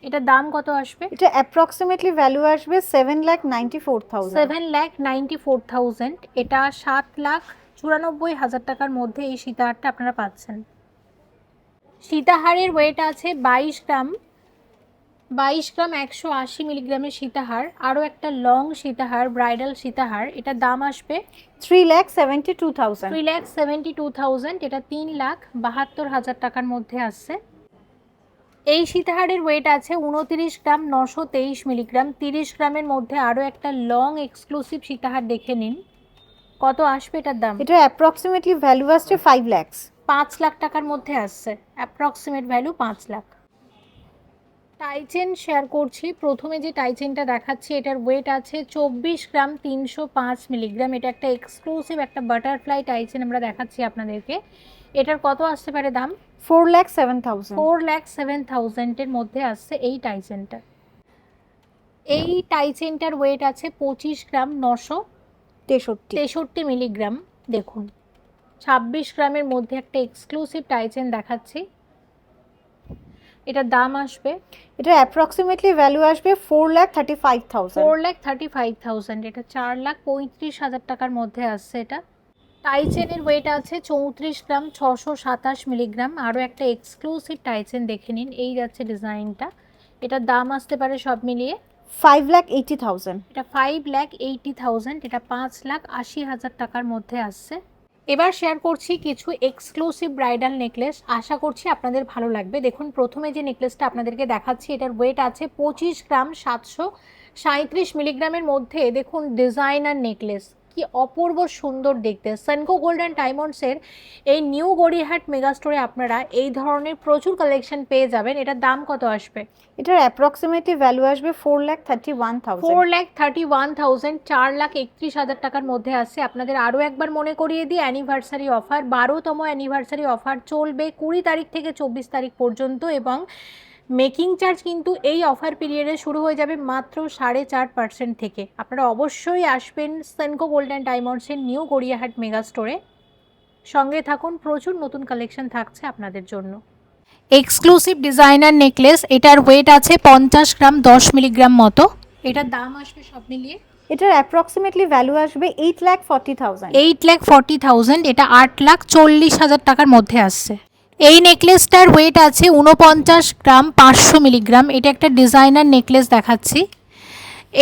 এটা দাম কত আসবে? এটা অ্যাপ্রক্সিমেটলি ভ্যালু আসবে 7,94,000। 7,94,000। এটা 7,94,000 টাকার মধ্যে এই সীতাহারটা আপনারা পাচ্ছেন। সীতাহারের ওয়েট আছে 22 গ্রাম, 180 মিলিগ্রামের সীতাহার। আরও একটা লং সীতাহার, ব্রাইডাল সীতাহার, এটার দাম আসবে 3,72,000। 3,72,000। এটা 3,72,000 টাকার মধ্যে আসছে। এই সীতাহারের ওয়েট আছে 29 গ্রাম, 923 মিলিগ্রাম। 30 গ্রামের মধ্যে আরও একটা লং এক্সক্লুসিভ সীতাহার দেখে নিন, কত আসবে এটার দাম? এটা অ্যাপ্রক্সিমেটলি ভ্যালু আসছে 5 লাখ। 5 লাখ টাকার মধ্যে আসছে, অ্যাপ্রক্সিমেট ভ্যালু 5 লাখ। টাইচেন শেয়ার করছি। প্রথমে যে টাইচেনটা দেখাচ্ছি এটার ওয়েট আছে 24 গ্রাম, 305 মিলিগ্রাম। এটা একটা এক্সক্লুসিভ একটা বাটারফ্লাই টাইচেন আমরা দেখাচ্ছি আপনাদেরকে। এটার কত আসতে পারে দাম? 4,07,000। 4,07,000 এর মধ্যে আসছে এই টাইচেনটা। এই টাইচেনটার ওয়েট আছে 25 গ্রাম, 963 মিলিগ্রাম। দেখুন 26 গ্রামের মধ্যে একটা এক্সক্লুসিভ টাইচেন দেখাচ্ছি। এটার দাম আসবে, এটা অ্যাপ্রক্সিমেটলি ভ্যালু আসবে 4,35,000। 4,35,000। এটা 4,35,000 টাকার মধ্যে আসছে এটা। টাইচেনের ওয়েট আছে 34 গ্রাম, 627 মিলিগ্রাম। আরও একটা এক্সক্লুসিভ টাইচেন দেখে নিন, এই যাচ্ছে ডিজাইনটা। এটার দাম আসতে পারে সব মিলিয়ে 5,80,000। এটা 5,80,000। এটা 5,80,000 টাকার মধ্যে আসছে। এবার শেয়ার করছি কিছু এক্সক্লুসিভ ব্রাইডাল নেকলেস, আশা করছি আপনাদের ভালো লাগবে। দেখুন প্রথমে যে নেকলেসটা আপনাদেরকে দেখাচ্ছি এটার ওয়েট আছে 25 গ্রাম, 737 মিলিগ্রামের মধ্যে। দেখুন ডিজাইনার নেকলেস, কি অপূর্ব সুন্দর দেখতে। সেনকো গোল্ড অ্যান্ড ডায়মন্ডসের এই নিউ গড়িয়াহাট মেগা স্টোরে আপনারা এই ধরনের প্রচুর কালেকশন পেয়ে যাবেন। এটার দাম কত আসবে? এটার অ্যাপ্রক্সিমেটলি ভ্যালু আসবে 4,31,000। 4,31,000, 4,31,000 টাকার মধ্যে আসছে। আপনাদের আরও একবার মনে করিয়ে দিই, অ্যানিভার্সারি অফার, 12তম অ্যানিভার্সারি অফার চলবে 20 তারিখ থেকে 24 তারিখ পর্যন্ত। এবং মেকিং চার্জ কিন্তু এই অফার পিরিয়ডে শুরু হয়ে যাবে মাত্র 4.5% থেকে। আপনারা অবশ্যই আসবেন সেনকো গোল্ড অ্যান্ড ডায়মন্ডসের নিউ গড়িয়াহাট মেগা স্টোরে। সঙ্গে থাকুন, প্রচুর নতুন কালেকশন থাকছে আপনাদের জন্য। এক্সক্লুসিভ ডিজাইনার নেকলেস, এটার ওয়েট আছে 50 গ্রাম, 10 মিলিগ্রাম মতো। এটার দাম আসবে সব মিলিয়ে, এটার অ্যাপ্রক্সিমেটলি ভ্যালু আসবে 8,40,000। 8,40,000। এটা 8,40,000 টাকার মধ্যে আসছে। এই নেকলেসটার ওয়েট আছে 49 গ্রাম, 500 মিলিগ্রাম। এটা একটা ডিজাইনার নেকলেস দেখাচ্ছি,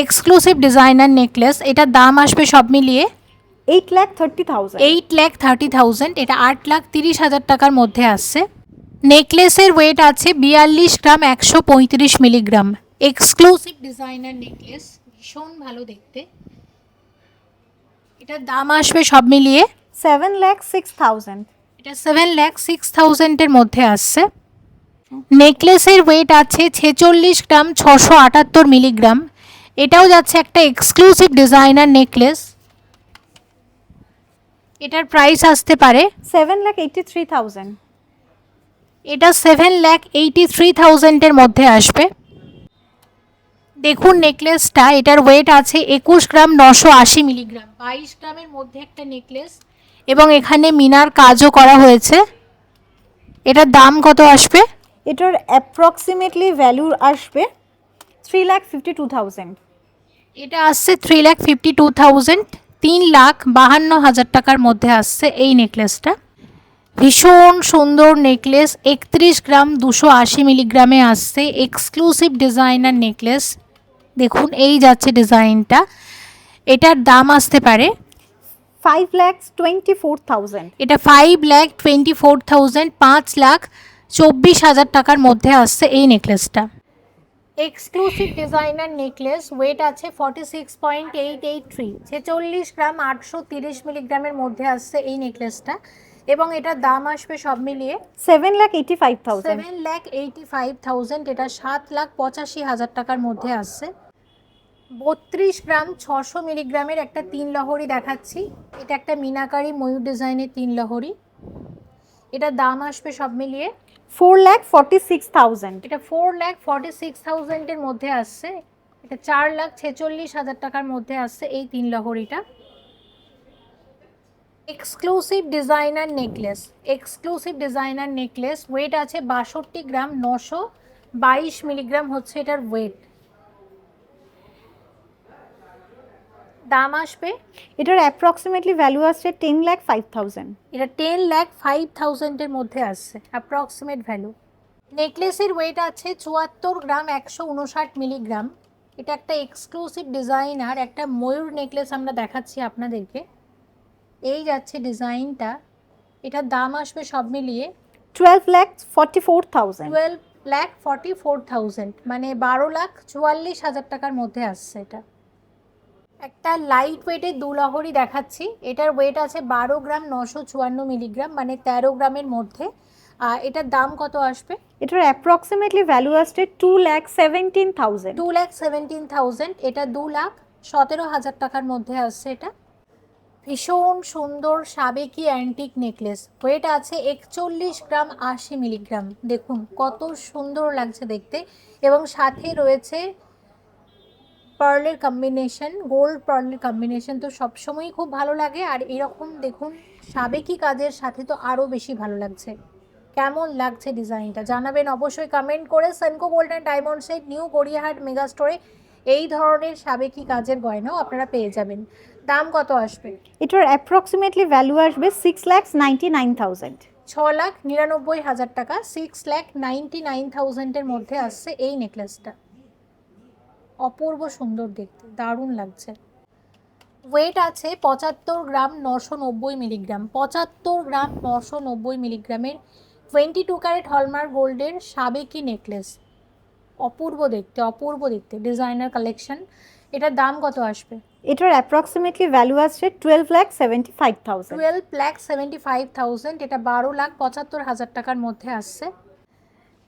এক্সক্লুসিভ ডিজাইনার নেকলেস। এটার দাম আসবে সব মিলিয়ে 8,30,000। 8,30,000। এটা 8,30,000 টাকার মধ্যে আসছে। নেকলেসের ওয়েট আছে 42 গ্রাম, 135 মিলিগ্রাম। এক্সক্লুসিভ ডিজাইনার নেকলেস, ভীষণ ভালো দেখতে। এটার দাম আসবে সব মিলিয়ে 7,06,000। এটা 7,06,000 এর মধ্যে আসছে। নেকলেসের ওয়েট আছে 46 গ্রাম, 678 মিলিগ্রাম। এটাও যাচ্ছে একটা এক্সক্লুসিভ ডিজাইনার নেকলেস। এটার প্রাইস আসতে পারে 7,83,000। এটা 7,83,000 এর মধ্যে আসবে। দেখুন নেকলেসটা, এটার ওয়েট আছে 21 গ্রাম, 980 মিলিগ্রাম। 22 গ্রামের মধ্যে একটা নেকলেস এবং এখানে মিনার কাজও করা হয়েছে। এটার দাম কত আসবে? এটার অ্যাপ্রক্সিমেটলি ভ্যালু আসবে 3,52,000। এটা আসছে 3,52,000, 3,52,000 টাকার মধ্যে আসছে এই নেকলেসটা। ভীষণ সুন্দর নেকলেস, 31 গ্রাম, 280 মিলিগ্রামে আসছে। এক্সক্লুসিভ ডিজাইনার নেকলেস, দেখুন এই যাচ্ছে ডিজাইনটা। এটার দাম আসতে পারে 5,24,000। এটা 5,24,000, 5,24,000 টাকার মধ্যে আসছে এই নেকলেসটা। এক্সক্লুসিভ ডিজাইনার নেকলেস, ওয়েট আছে 46.883, 46 গ্রাম, 830 মিলিগ্রামের মধ্যে আসছে এই নেকলেসটা। এবং এটার দাম আসবে সব মিলিয়ে 7,85,000। 7,85,000। এটা 7,85,000 টাকার মধ্যে আসছে। 32 গ্রাম, 600 মিলিগ্রামের একটা 3 লহরি দেখাচ্ছি। এটা একটা মিনাকারি ময়ূর ডিজাইনের 3 লহরি। এটার দাম আসবে সব মিলিয়ে 4,46,000। এটা 4,46,000 এর মধ্যে আসছে। এটা 4,46,000 টাকার মধ্যে আসছে এই 3 লহরিটা। Exclusive designer necklace, exclusive designer necklace, weight আছে 62 গ্রাম, 22 মিলিগ্রাম হচ্ছে এটার ওয়েট। দাম আসবে এটার অ্যাপ্রক্সিমেটলি ভ্যালু আসছে 10,05,000। এটা 10,05,000 মধ্যে আসছে অ্যাপ্রক্সিমেট ভ্যালু। নেকলেসের ওয়েট আছে 74 গ্রাম 159 মিলিগ্রাম। এটা একটা এক্সক্লুসিভ ডিজাইনার একটা ময়ূর নেকলেস আমরা দেখাচ্ছি আপনাদেরকে। এই যাচ্ছে ডিজাইনটা, এটার দাম আসবে সব মিলিয়ে 12,44,000। 12,44,000, মানে 12,44,000 টাকার মধ্যে আসছে এটা। একটা লাইট ওয়েটের দুলহরি দেখাচ্ছি, এটার ওয়েট আছে 12 গ্রাম 954 মিলিগ্রাম, মানে 13 গ্রামের মধ্যে। আর এটার দাম কত আসবে? এটার অ্যাপ্রক্সিমেটলি ভ্যালু আসছে 2,17,000। 2,17,000, এটা 2,17,000 টাকার মধ্যে আসছে এটা। ভীষণ সুন্দর সাবেকি অ্যান্টিক নেকলেস, ওয়েট আছে 41 গ্রাম 80 মিলিগ্রাম। দেখুন কত সুন্দর লাগছে দেখতে, এবং সাথে রয়েছে পার্লের কম্বিনেশন, গোল্ড পার্লের কম্বিনেশন তো সবসময়ই খুব ভালো লাগে, আর এরকম দেখুন সাবেকি কাজের সাথে তো আরও বেশি ভালো লাগছে। কেমন লাগছে ডিজাইনটা জানাবেন অবশ্যই কমেন্ট করে। সেনকো গোল্ড অ্যান্ড ডায়মন্ডসের নিউ গড়িয়াহাট মেগা স্টোরে এই ধরনের সাবেকি কাজের গয়নাও আপনারা পেয়ে যাবেন। দাম কত আসবে? এটার অ্যাপ্রক্সিমেটলি ভ্যালু আসবে 6,99,000। 6,99,000 টাকা, 6,99,000 মধ্যে আসছে এই নেকলেসটা। অপূর্ব সুন্দর দেখতে, দারুণ লাগছে। ওয়েট আছে 75 গ্রাম 990 মিলিগ্রাম। 75 গ্রাম 990 মিলিগ্রামের 22 ক্যারেট হলমার্ক গোল্ডের সাবেকি নেকলেস। অপূর্ব দেখতে, অপূর্ব দেখতে ডিজাইনার কালেকশন। এটার দাম কত আসবে? এটার অ্যাপ্রক্সিমেটলি ভ্যালু আসছে 12,75,000। 12,75,000, এটা 12,75,000 টাকার মধ্যে আসছে।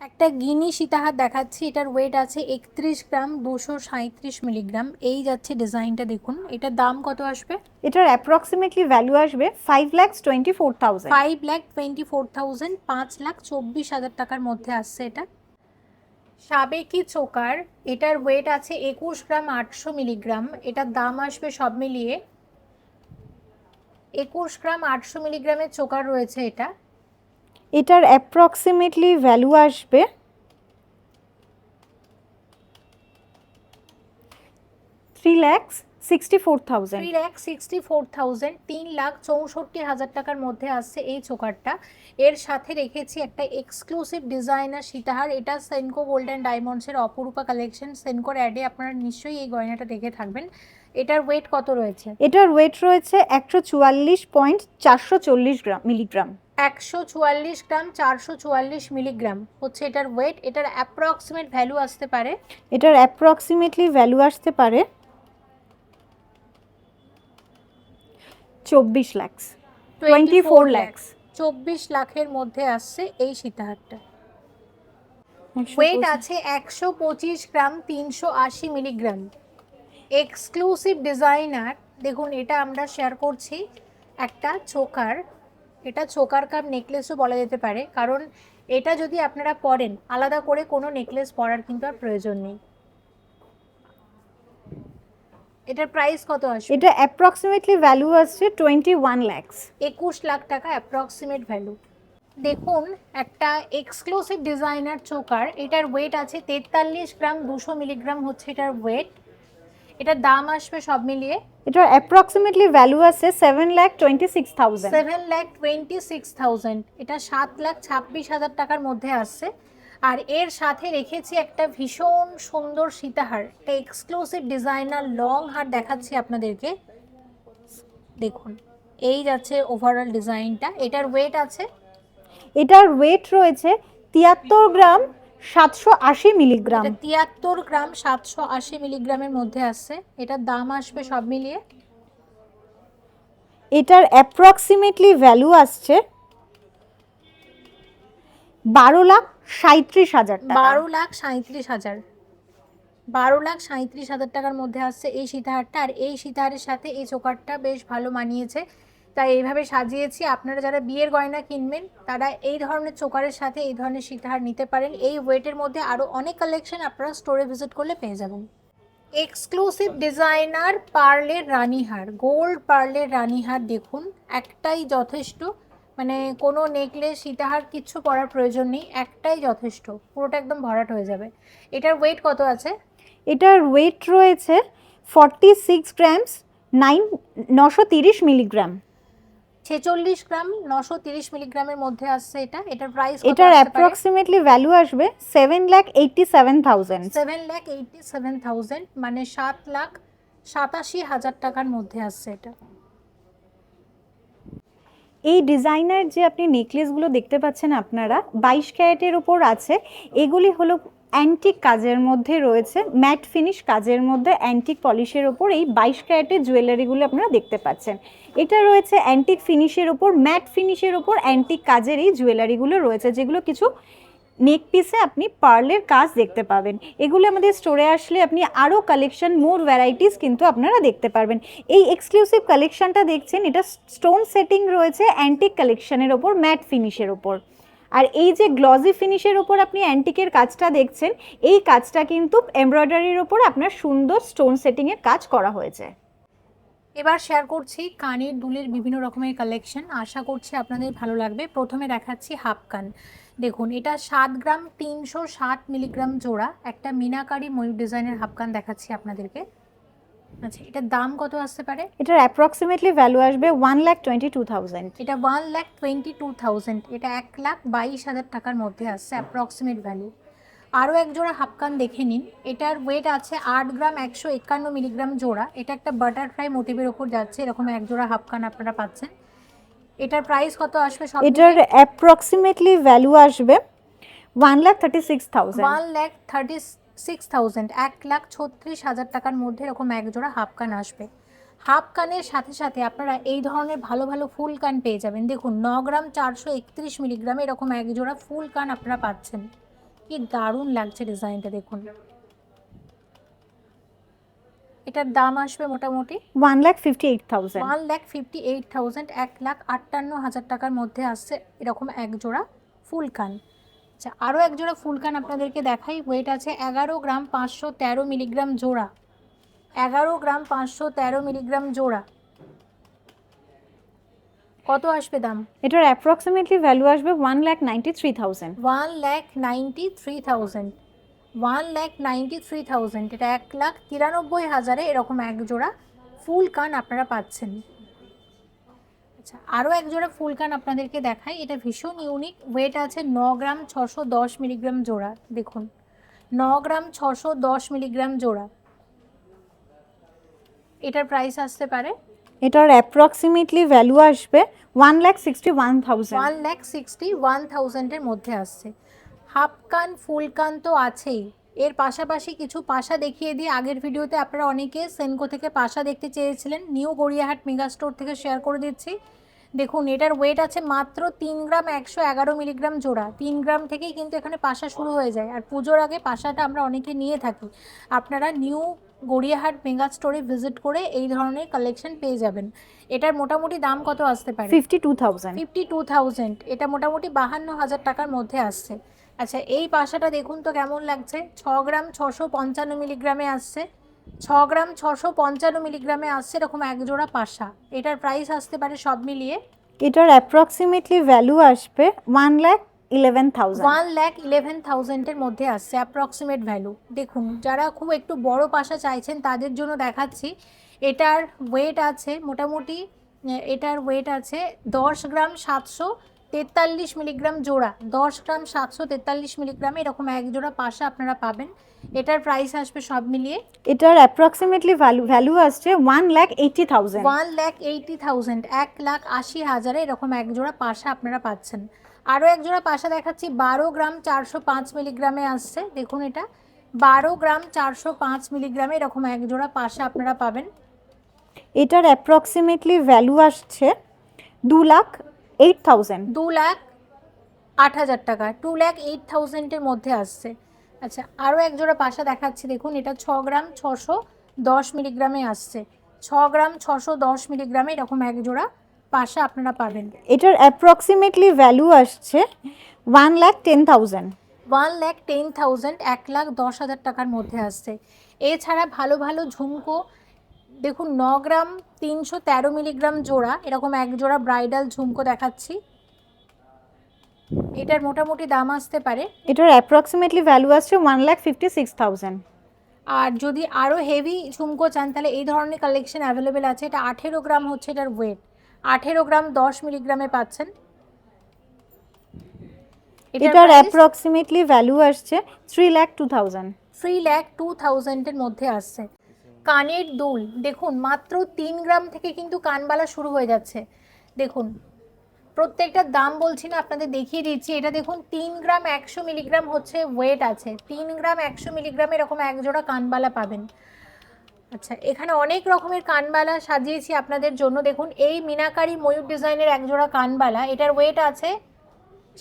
একটা গিনি সীতাহার দেখাচ্ছি, এটার ওয়েট আছে 31 গ্রাম 237 মিলিগ্রাম। এই যাচ্ছে ডিজাইনটা দেখুন, এটার দাম কত আসবে? এটার অ্যাপ্রক্সিমেটলি ভ্যালু আসবে 5,24,000। 5,24,000, 5,24,000 টাকার মধ্যে আসছে এটা। সাবেকি চোকার, এটার ওয়েট আছে 21 গ্রাম 800 মিলিগ্রাম। এটার দাম আসবে সব মিলিয়ে 21 গ্রাম 800 মিলিগ্রামের চোকার রয়েছে এটা। এটার অ্যাপ্রক্সিমেটলি ভ্যালু আসবে 3,64,000। 3,64,000, 3,64,000 টাকার মধ্যে আসছে এই চোকারটা। এর সাথে রেখেছি একটা এক্সক্লুসিভ ডিজাইনার সীতাহার, এটা সেনকো গোল্ড অ্যান্ড ডায়মন্ডসের অপরূপা কালেকশন। সেনকোর অ্যাডে আপনারা নিশ্চয়ই এই গয়নাটা দেখে থাকবেন। এটার ওয়েট কত রয়েছে? এটার ওয়েট রয়েছে 144.440 মিলিগ্রাম। 144 গ্রাম 444 মিলিগ্রাম হচ্ছে এটার ওয়েট। এটার অ্যাপ্রক্সিমেট ভ্যালু আসতে পারে, এটার অ্যাপ্রক্সিমেটলি ভ্যালু আসতে পারে 24 লাখ। 24 লাখ। 24 লাখের মধ্যে আসছে এই সীতাহারটা। ওয়েট আছে 125 গ্রাম 380 মিলিগ্রাম। এক্সক্লুসিভ ডিজাইনার, দেখুন এটা আমরা শেয়ার করছি একটা চোকার। এটা চোকার কাম নেকলেসও বলা যেতে পারে, কারণ এটা যদি আপনারা পরেন আলাদা করে কোনো নেকলেস পরার কিন্তু আর প্রয়োজন নেই। এটার প্রাইস কত আসবে? এটা অ্যাপ্রক্সিমেটলি ভ্যালু আসছে 21 লাখ। 21 লাখ টাকা অ্যাপ্রক্সিমেট ভ্যালু। দেখুন একটা এক্সক্লুসিভ ডিজাইনার চোকার, এটার ওয়েট আছে 43 গ্রাম 200 মিলিগ্রাম হচ্ছে এটার ওয়েট। এটার দাম আসবে সব মিলিয়ে, এটার অ্যাপ্রক্সিমেটলি ভ্যালু আছে 7,26,000। 7,26,000, এটা 7,26,000 টাকার মধ্যে আসছে। আর এর সাথে রেখেছি একটা ভীষণ সুন্দর সীতাহার, একটা এক্সক্লুসিভ ডিজাইনার লং হার দেখাচ্ছি আপনাদেরকে। দেখুন এই যাচ্ছে ওভারঅল ডিজাইনটা। এটার ওয়েট আছে, এটার ওয়েট রয়েছে 73 গ্রাম 780 মিলিগ্রাম। এটা 73 গ্রাম 780 মিলিগ্রামের মধ্যে আসছে। এটার দাম আসবে সব মিলিয়ে, এটার অ্যাপ্রক্সিমেটলি ভ্যালু আসছে 12,37,000 টাকা। 12,37,000, 12,37,000 টাকার মধ্যে আসছে এই সীতাহারটা। আর এই সীতাহারের সাথে এই চোকারটা বেশ ভালো মানিয়েছে, তাই এইভাবে সাজিয়েছি। আপনারা যারা বিয়ের গয়না কিনবেন তারা এই ধরনের চোকারের সাথে এই ধরনের সীতাহার নিতে পারেন। এই ওয়েটের মধ্যে আরও অনেক কালেকশন আপনারা স্টোরে ভিজিট করলে পেয়ে যাবেন। এক্সক্লুসিভ ডিজাইনার পার্লের রানীহার, গোল্ড পার্লের রানীহার, দেখুন একটাই যথেষ্ট। মানে কোনো নেকলেস সীতাহার কিচ্ছু পরার প্রয়োজন নেই, একটাই যথেষ্ট, পুরোটা একদম ভরাট হয়ে যাবে। এটার ওয়েট কত আছে? এটার ওয়েট রয়েছে 46 গ্রামস 930 মিলিগ্রাম। 46 গ্রাম 930 মিলিগ্রামের মধ্যে আসছে এটা। এটার প্রাইস এটার অ্যাপ্রক্সিমেটলি ভ্যালু আসবে 7,87,000। 7,87,000 মানে 7,87,000 টাকার মধ্যে আসছে এটা। এই ডিজাইনার যে আপনি নেকলেসগুলো দেখতে পাচ্ছেন আপনারা 22 ক্যারেটের ওপর আছে। এগুলি হলো অ্যান্টিক কাজের মধ্যে রয়েছে, ম্যাট ফিনিশ কাজের মধ্যে অ্যান্টিক পলিশের ওপর এই 22 ক্যারেটের জুয়েলারিগুলো আপনারা দেখতে পাচ্ছেন। এটা রয়েছে অ্যান্টিক ফিনিশের ওপর, ম্যাট ফিনিশের ওপর অ্যান্টিক কাজের এই জুয়েলারিগুলো রয়েছে, যেগুলো কিছু নেক পিসে আপনি পার্লের কাজ দেখতে পাবেন। এগুলো আমাদের স্টোরে আসলে আপনি আরও কালেকশন, মোর ভ্যারাইটিস কিন্তু আপনারা দেখতে পারবেন। এই এক্সক্লুসিভ কালেকশনটা দেখছেন, এটা স্টোন সেটিং রয়েছে অ্যান্টিক কালেকশনের ওপর, ম্যাট ফিনিশের ওপর। আর এই যে গ্লজি ফিনিশের ওপর আপনি অ্যান্টিকের কাজটা দেখছেন, এই কাজটা কিন্তু এমব্রয়ডারির ওপর আপনার সুন্দর স্টোন সেটিংয়ের কাজ করা হয়েছে। এবার শেয়ার করছি কানের দুলের বিভিন্ন রকমের কালেকশন, আশা করছি আপনাদের ভালো লাগবে। প্রথমে দেখাচ্ছি হাফ কান। দেখুন এটা 7 গ্রাম 360 মিলিগ্রাম জোড়া, একটা মিনাকারি ময়ূর ডিজাইনের হাফ কান দেখাচ্ছি আপনাদেরকে। আচ্ছা, এটার দাম কত আসতে পারে? এটার অ্যাপ্রক্সিমেটলি ভ্যালু আসবে 1,22,000। এটা 1,22,000, এটা 1,22,000 টাকার মধ্যে আসছে অ্যাপ্রক্সিমেট ভ্যালু। আরও এক জোড়া হাফকান দেখে নিন। এটার ওয়েট আছে 8 গ্রাম 151 মিলিগ্রাম জোড়া। এটা একটা বাটারফ্লাই মোটিভের ওপর যাচ্ছে, এরকম এক জোড়া হাফকান আপনারা পাচ্ছেন। এটার প্রাইস কত আসবে? সব এটার অ্যাপ্রক্সিমেটলি ভ্যালু আসবে 1,36,000। 1,36,000, 1,36,000 টাকার মধ্যে এরকম এক জোড়া হাফকান আসবে। হাফ কানের সাথে সাথে আপনারা এই ধরনের ভালো ভালো ফুল কান পেয়ে যাবেন। দেখুন 9 গ্রাম 431 মিলিগ্রামে এরকম এক জোড়া ফুল কান আপনারা পাচ্ছেন। কি দারুণ লাগছে ডিজাইনটা, দেখুন। এটার দাম আসবে মোটামুটি 1,58,000। 1,58,000, 1,58,000 টাকার মধ্যে আসছে এরকম এক জোড়া ফুল কান। আচ্ছা, আরও এক জোড়া ফুল কান আপনাদেরকে দেখাই। ওয়েট আছে 11 গ্রাম 513 মিলিগ্রাম জোড়া। 11 গ্রাম 513 মিলিগ্রাম জোড়া। কত আসবে দাম? এটার অ্যাপ্রক্সিমেটলি ভ্যালু আসবে 1,93,000। 1,93,000, 1,93,000, এটা 1,93,000 এরকম এক জোড়া ফুল কান আপনারা পাচ্ছেন। আচ্ছা, আরও এক জোড়া ফুল কান আপনাদেরকে দেখাই। এটা ভীষণ ইউনিক। ওয়েট আছে 9 গ্রাম 610 মিলিগ্রাম জোড়া। দেখুন 9 গ্রাম 610 মিলিগ্রাম জোড়া। এটার প্রাইস আসতে পারে, এটার অ্যাপ্রক্সিমেটলি ভ্যালু আসবে 1,61,000। 1,61,000 এর মধ্যে আসছে। হাফ কান ফুল কান তো আছেই, এর পাশাপাশি কিছু পাশা দেখিয়ে দিয়ে আগের ভিডিওতে আপনারা অনেকে সেনকো থেকে পাশা দেখতে চেয়েছিলেন, নিউ গড়িয়াহাট মেগা স্টোর থেকে শেয়ার করে দিচ্ছি। দেখুন এটার ওয়েট আছে মাত্র 3 গ্রাম 111 মিলিগ্রাম জোড়া। 3 গ্রাম থেকেই কিন্তু এখানে পাশা শুরু হয়ে যায়, আর পুজোর আগে পাশাটা আমরা অনেকে নিয়ে থাকি। আপনারা নিউ গড়িয়াহাট মেগা স্টোরে ভিজিট করে এই ধরনের কালেকশন পেয়ে যাবেন। এটার মোটামুটি দাম কত আসতে পারে? 52,000। 52,000, এটা মোটামুটি 52,000 টাকার মধ্যে আসছে। আচ্ছা, এই পাশাটা দেখুন তো কেমন লাগছে। 6 গ্রাম 655 মিলিগ্রামে আসছে, 6 গ্রাম 655 মিলিগ্রামে আসছে এরকম এক জোড়া পাশা। এটার প্রাইস আসতে পারে সব মিলিয়ে, এটার অ্যাপ্রক্সিমেটলি ভ্যালু আসবে 1,11,000। 1,11,000 এর মধ্যে আসছে অ্যাপ্রক্সিমেট ভ্যালু। দেখুন যারা খুব একটু বড় পাশা চাইছেন তাদের জন্য দেখাচ্ছি। এটার ওয়েট আছে মোটামুটি, এটার ওয়েট আছে 10 গ্রাম 743 মিলিগ্রাম জোড়া। 10 গ্রাম 743 মিলিগ্রামে এরকম এক জোড়া পাশা আপনারা পাবেন। এটার প্রাইস আসবে সব মিলিয়ে, এটার অ্যাপ্রক্সিমেটলি ভ্যালু আসছে 1,80,000। 1,80,000, 1,80,000 এরকম এক জোড়া পাশা আপনারা পাচ্ছেন। আরও এক জোড়া পাশা দেখাচ্ছি 12 গ্রাম 405 মিলিগ্রামে আসছে। দেখুন এটা 12 গ্রাম 405 মিলিগ্রামে এরকম এক জোড়া পাশা আপনারা পাবেন। এটার অ্যাপ্রক্সিমেটলি ভ্যালু আসছে 2,08,000। 2,08,000 টাকা, 2,08,000 এর মধ্যে আসছে। আচ্ছা, আরও এক জোড়া পাশা দেখাচ্ছি। দেখুন এটা 6 গ্রাম 610 মিলিগ্রামে আসছে। 6 গ্রাম 610 মিলিগ্রামে এরকম এক জোড়া পাশা আপনারা পাবেন। এটার অ্যাপ্রক্সিমেটলি ভ্যালু আসছে 1,10,000। 1,10,000, 1,10,000 টাকার মধ্যে আসছে। এছাড়া ভালো ভালো ঝুমকো দেখুন 9 গ্রাম 313 মিলিগ্রাম জোড়া এরকম এক জোড়া ব্রাইডাল ঝুমকো দেখাচ্ছি। এটার মোটামুটি দাম আসতে পারে। এটার অ্যাপ্রক্সিমেটলি ভ্যালু আসছে 1,56,000। আর যদি আরও হেভি ঝুমকো চান তাহলে এই ধরনের কালেকশন অ্যাভেলেবেল আছে। এটা 18 গ্রাম হচ্ছে এটার ওয়েট, 18 গ্রাম 10 মিলিগ্রামে পাচ্ছেন। এটার অ্যাপ্রক্সিমেটলি ভ্যালু আসছে 3,02,000। 3,02,000 এর মধ্যে আসছে। কানের দুল দেখুন, মাত্র 3 গ্রাম থেকে কিন্তু কানবালা শুরু হয়ে যাচ্ছে। দেখুন প্রত্যেকটার দাম বলছি না, আপনাদের দেখিয়ে দিচ্ছি। এটা দেখুন 3 গ্রাম 100 মিলিগ্রাম হচ্ছে ওয়েট আছে। 3 গ্রাম 100 মিলিগ্রাম এরকম এক জোড়া কানবালা পাবেন। আচ্ছা, এখানে অনেক রকমের কানবালা সাজিয়েছি আপনাদের জন্য। দেখুন এই মিনাকারি ময়ূর ডিজাইনের এক জোড়া কানবালা, এটার ওয়েট আছে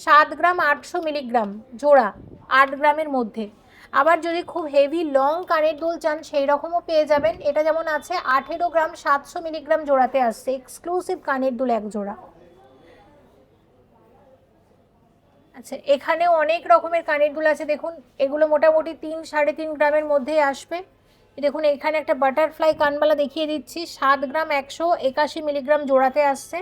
7 গ্রাম 800 মিলিগ্রাম জোড়া, 8 গ্রামের মধ্যে। আবার যদি খুব হেভি লং কানের দুল চান সেই রকমও পেয়ে যাবেন। এটা যেমন আছে 18 গ্রাম 700 মিলিগ্রাম জোড়াতে আসছে, এক্সক্লুসিভ কানের দুল এক জোড়া। আচ্ছা, এখানেও অনেক রকমের কানের দুল আছে। দেখুন এগুলো মোটামুটি 3-3.5 গ্রামের মধ্যেই আসবে। দেখুন এখানে একটা বাটারফ্লাই কানবালা দেখিয়ে দিচ্ছি, 7 গ্রাম 181 মিলিগ্রাম জোড়াতে আসছে।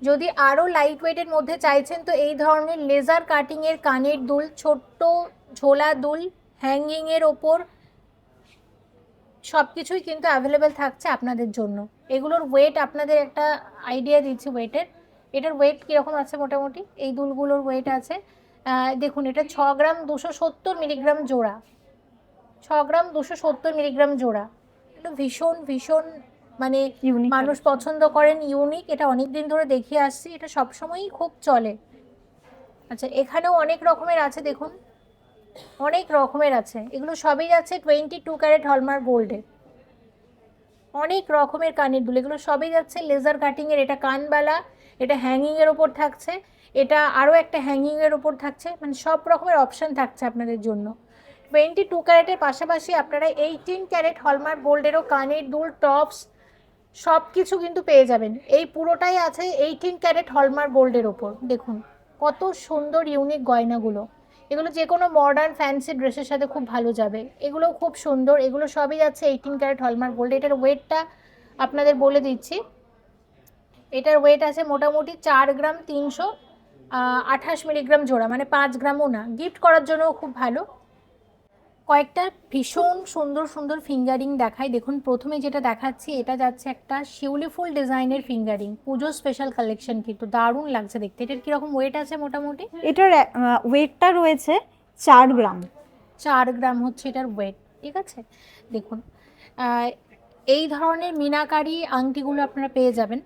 যদি আরও লাইট ওয়েটের মধ্যে চাইছেন তো এই ধরনের লেজার কাটিংয়ের কানের দুল, ছোট্ট ঝোলা দুল, হ্যাঙ্গিংয়ের ওপর সব কিছুই কিন্তু অ্যাভেলেবেল থাকছে আপনাদের জন্য। এগুলোর ওয়েট আপনাদের একটা আইডিয়া দিচ্ছি ওয়েটের। এটার ওয়েট কীরকম আছে মোটামুটি, এই দুলগুলোর ওয়েট আছে দেখুন এটা 6 গ্রাম 270 মিলিগ্রাম জোড়া, 6 গ্রাম 270 মিলিগ্রাম জোড়া। এটা ভীষণ ভীষণ মানে Unique মানুষ পছন্দ করেন, ইউনিক। এটা অনেক দিন ধরে দেখিয়ে আসছি, এটা সবসময়ই খুব চলে। আচ্ছা, এখানেও অনেক রকমের আছে, দেখুন অনেক রকমের আছে। এগুলো সবই যাচ্ছে 22 ক্যারেট হলমার্ক গোল্ডে। অনেক রকমের কানের দুল, এগুলো সবই যাচ্ছে লেজার কাটিংয়ের। এটা কানবালা, এটা হ্যাঙ্গিংয়ের ওপর থাকছে, এটা আরও একটা হ্যাঙ্গিংয়ের ওপর থাকছে, মানে সব রকমের অপশান থাকছে আপনাদের জন্য। 22 ক্যারেটের পাশাপাশি আপনারা 18 ক্যারেট হলমার্ক গোল্ডেরও কানের দুল, টপস সব কিছু কিন্তু পেয়ে যাবেন। এই পুরোটাই আছে 18 ক্যারেট হলমার্ক গোল্ডের ওপর। দেখুন কত সুন্দর ইউনিক গয়নাগুলো, এগুলো যে কোনো মডার্ন ফ্যান্সি ড্রেসের সাথে খুব ভালো যাবে। এগুলো খুব সুন্দর, এগুলো সবই যাচ্ছে 18 ক্যারেট হলমার্ক গোল্ড। এটার ওয়েটটা আপনাদের বলে দিচ্ছি, এটার ওয়েট আছে মোটামুটি 4 গ্রাম 328 মিলিগ্রাম জোড়া, মানে 5 গ্রামও না। গিফট করার জন্যও খুব ভালো। কয়েকটা ভীষণ সুন্দর সুন্দর ফিঙ্গারিং দেখাই। দেখুন প্রথমে যেটা দেখাচ্ছি এটা যাচ্ছে একটা শিউলি ফুল ডিজাইনের ফিঙ্গারিং, পুজো স্পেশাল কালেকশন, কিন্তু দারুণ লাগছে দেখতে। এটার কীরকম ওয়েট আছে মোটামুটি? এটার ওয়েটটা রয়েছে 4 গ্রাম। 4 গ্রাম হচ্ছে এটার ওয়েট, ঠিক আছে। দেখুন এই ধরনের মিনাকারি আংটিগুলো আপনারা পেয়ে যাবেন।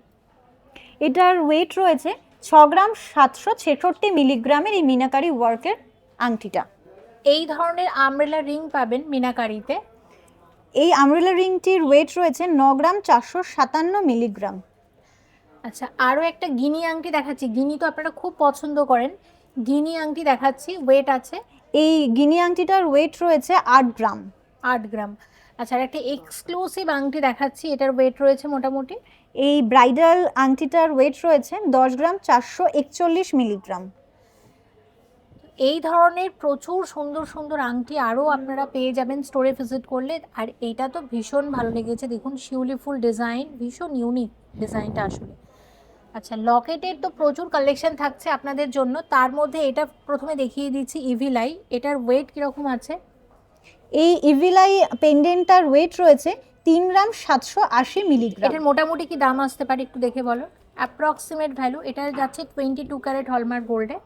এটার ওয়েট রয়েছে 6 গ্রাম 766 মিলিগ্রামের এই মিনাকারি ওয়ার্কের আংটিটা। এই ধরনের আমব্রেলা রিং পাবেন মিনাকারিতে। এই আমব্রেলা রিংটির ওয়েট রয়েছে 9 গ্রাম 457 মিলিগ্রাম। আচ্ছা, আরও একটা গিনি আংটি দেখাচ্ছি। গিনি তো আপনারা খুব পছন্দ করেন, গিনি আংটি দেখাচ্ছি। ওয়েট আছে, এই গিনি আংটিটার ওয়েট রয়েছে 8 গ্রাম। 8 গ্রাম। আচ্ছা, আর একটা এক্সক্লুসিভ আংটি দেখাচ্ছি, এটার ওয়েট রয়েছে মোটামুটি। এই ব্রাইডাল আংটিটার ওয়েট রয়েছে 10 গ্রাম 441 মিলিগ্রাম। এই ধরনের প্রচুর সুন্দর সুন্দর আংটি আরও আপনারা পেয়ে যাবেন স্টোরে ভিজিট করলে। আর এইটা তো ভীষণ ভালো লেগেছে, দেখুন শিউলি ফুল ডিজাইন, ভীষণ ইউনিক ডিজাইনটা আসলে। আচ্ছা, লকেটের তো প্রচুর কালেকশন থাকছে আপনাদের জন্য। তার মধ্যে এটা প্রথমে দেখিয়ে দিচ্ছি ইভিলাই। এটার ওয়েট কীরকম আছে? এই ইভিলাই পেন্ডেন্টটার ওয়েট রয়েছে 3 গ্রাম 780 মিলিগ্রাম। এটার মোটামুটি কি দাম আসতে পারে একটু দেখে বলো, অ্যাপ্রক্সিমেট ভ্যালু। এটা যাচ্ছে 22 ক্যারেট হলমার্ক গোল্ডে।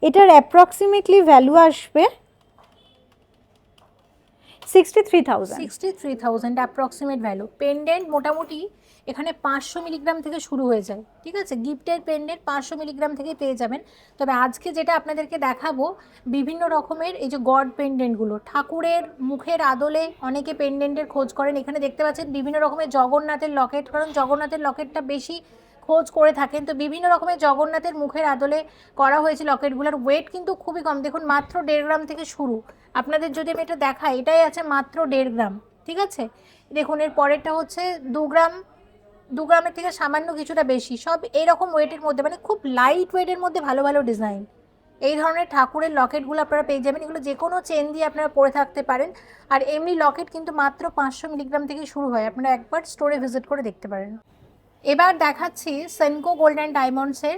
এটার অ্যাপ্রক্সিমেটলি ভ্যালু আসবে 63,000। 63,000 অ্যাপ্রক্সিমেট ভ্যালু। পেন্ডেন্ট মোটামুটি এখানে 500 মিলিগ্রাম থেকে শুরু হয়ে যায়, ঠিক আছে। গিফটের পেন্ডেন্ট 500 মিলিগ্রাম থেকে পেয়ে যাবেন। তবে আজকে যেটা আপনাদেরকে দেখাবো বিভিন্ন রকমের এই যে গড পেন্ডেন্টগুলো, ঠাকুরের মুখের আদলে অনেকে পেন্ডেন্টের খোঁজ করেন। এখানে দেখতে পাচ্ছেন বিভিন্ন রকমের জগন্নাথের লকেট, কারণ জগন্নাথের লকেটটা বেশি খোঁজ করে থাকেন, তো বিভিন্ন রকমের জগন্নাথের মুখের আদলে করা হয়েছে লকেটগুলোর। ওয়েট কিন্তু খুবই কম, দেখুন মাত্র 1.5 গ্রাম থেকে শুরু। আপনাদের যদি আমি এটা দেখাই, এটাই আছে মাত্র 1.5 গ্রাম, ঠিক আছে। দেখুন এর পরেরটা হচ্ছে 2 গ্রাম, 2 গ্রামের থেকে সামান্য কিছুটা বেশি। সব এইরকম ওয়েটের মধ্যে, মানে খুব লাইট ওয়েটের মধ্যে ভালো ভালো ডিজাইন। এই ধরনের ঠাকুরের লকেটগুলো আপনারা পেয়ে যাবেন। এগুলো যে কোনো চেন দিয়ে আপনারা পরে থাকতে পারেন। আর এমনি লকেট কিন্তু মাত্র 500 মিলিগ্রাম থেকে শুরু হয়, আপনারা একবার স্টোরে ভিজিট করে দেখতে পারেন। এবার দেখাচ্ছি সেনকো গোল্ড অ্যান্ড ডায়মন্ডসের।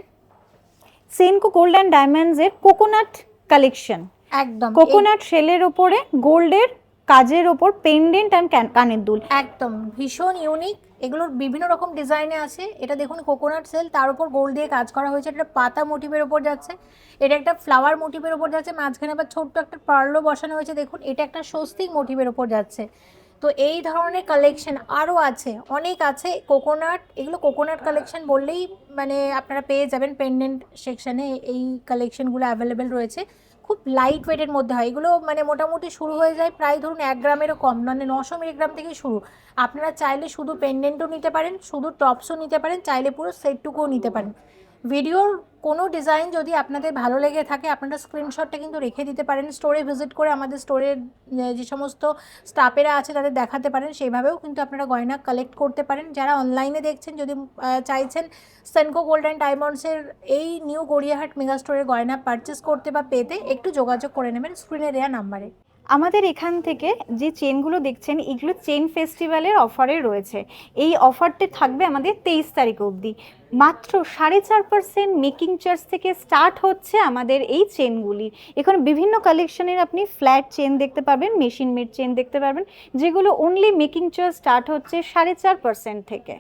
সেনকো গোল্ড অ্যান্ড ডায়মন্ডসের কোকোনাট কালেকশন, একদম কোকোনাট শেলের ওপরে গোল্ডের কাজের ওপর পেন্ডেন্ট অ্যান্ড কানের দুল। একদম ভীষণ ইউনিক, এগুলোর বিভিন্ন রকম ডিজাইনে আছে। এটা দেখুন কোকোনাট সেল, তার উপর গোল্ড দিয়ে কাজ করা হয়েছে। এটা পাতা মোটিভের ওপর যাচ্ছে, এটা একটা ফ্লাওয়ার মোটিভের ওপর যাচ্ছে, মাঝখানে আবার ছোট্ট একটা পার্লও বসানো হয়েছে। দেখুন এটা একটা স্বস্তিক মোটিভের ওপর যাচ্ছে। তো এই ধরনের কালেকশন আরও আছে, অনেক আছে। কোকোনাট, এগুলো কোকোনাট কালেকশন বললেই মানে আপনারা পেয়ে যাবেন। পেন্ডেন্ট সেকশানে এই কালেকশনগুলো অ্যাভেলেবেল রয়েছে। খুব লাইট ওয়েটের মধ্যে হয় এগুলো, মানে মোটামুটি শুরু হয়ে যায় প্রায় ধরুন 1 গ্রামেরও কম, মানে 900 মিলিগ্রাম থেকে শুরু। আপনারা চাইলে শুধু পেন্ডেন্টও নিতে পারেন, শুধু টপসও নিতে পারেন, চাইলে পুরো সেটটুকুও নিতে পারেন। ভিডিওর কোনো ডিজাইন যদি আপনাদের ভালো লেগে থাকে আপনারা স্ক্রিনশটটা কিন্তু রেখে দিতে পারেন। স্টোরে ভিজিট করে আমাদের স্টোরের যে সমস্ত স্টাফেরা আছে তাদের দেখাতে পারেন, সেইভাবেও কিন্তু আপনারা গয়না কালেক্ট করতে পারেন। যারা অনলাইনে দেখছেন, যদি চাইছেন সেনকো গোল্ড অ্যান্ড ডায়মন্ডসের এই নিউ গড়িয়াহাট মেগা স্টোরের গয়না পারচেস করতে বা পেতে, একটু যোগাযোগ করে নেবেন স্ক্রিনে দেওয়া নাম্বারে। আমাদের এখান থেকে যে চেনগুলো দেখছেন এগুলো চেন ফেস্টিভ্যালের অফারে রয়েছে। এই অফারটা থাকবে আমাদের 23 তারিখ অবধি। মাত্র 4.5% মেকিং চার্জ থেকে স্টার্ট হচ্ছে আমাদের এই চেনগুলি। এখানে বিভিন্ন কালেকশনের আপনি ফ্ল্যাট চেন দেখতে পাবেন, মেশিন মেড চেন দেখতে পারবেন, যেগুলো অনলি মেকিং চার্জ স্টার্ট হচ্ছে 4.5% থেকে।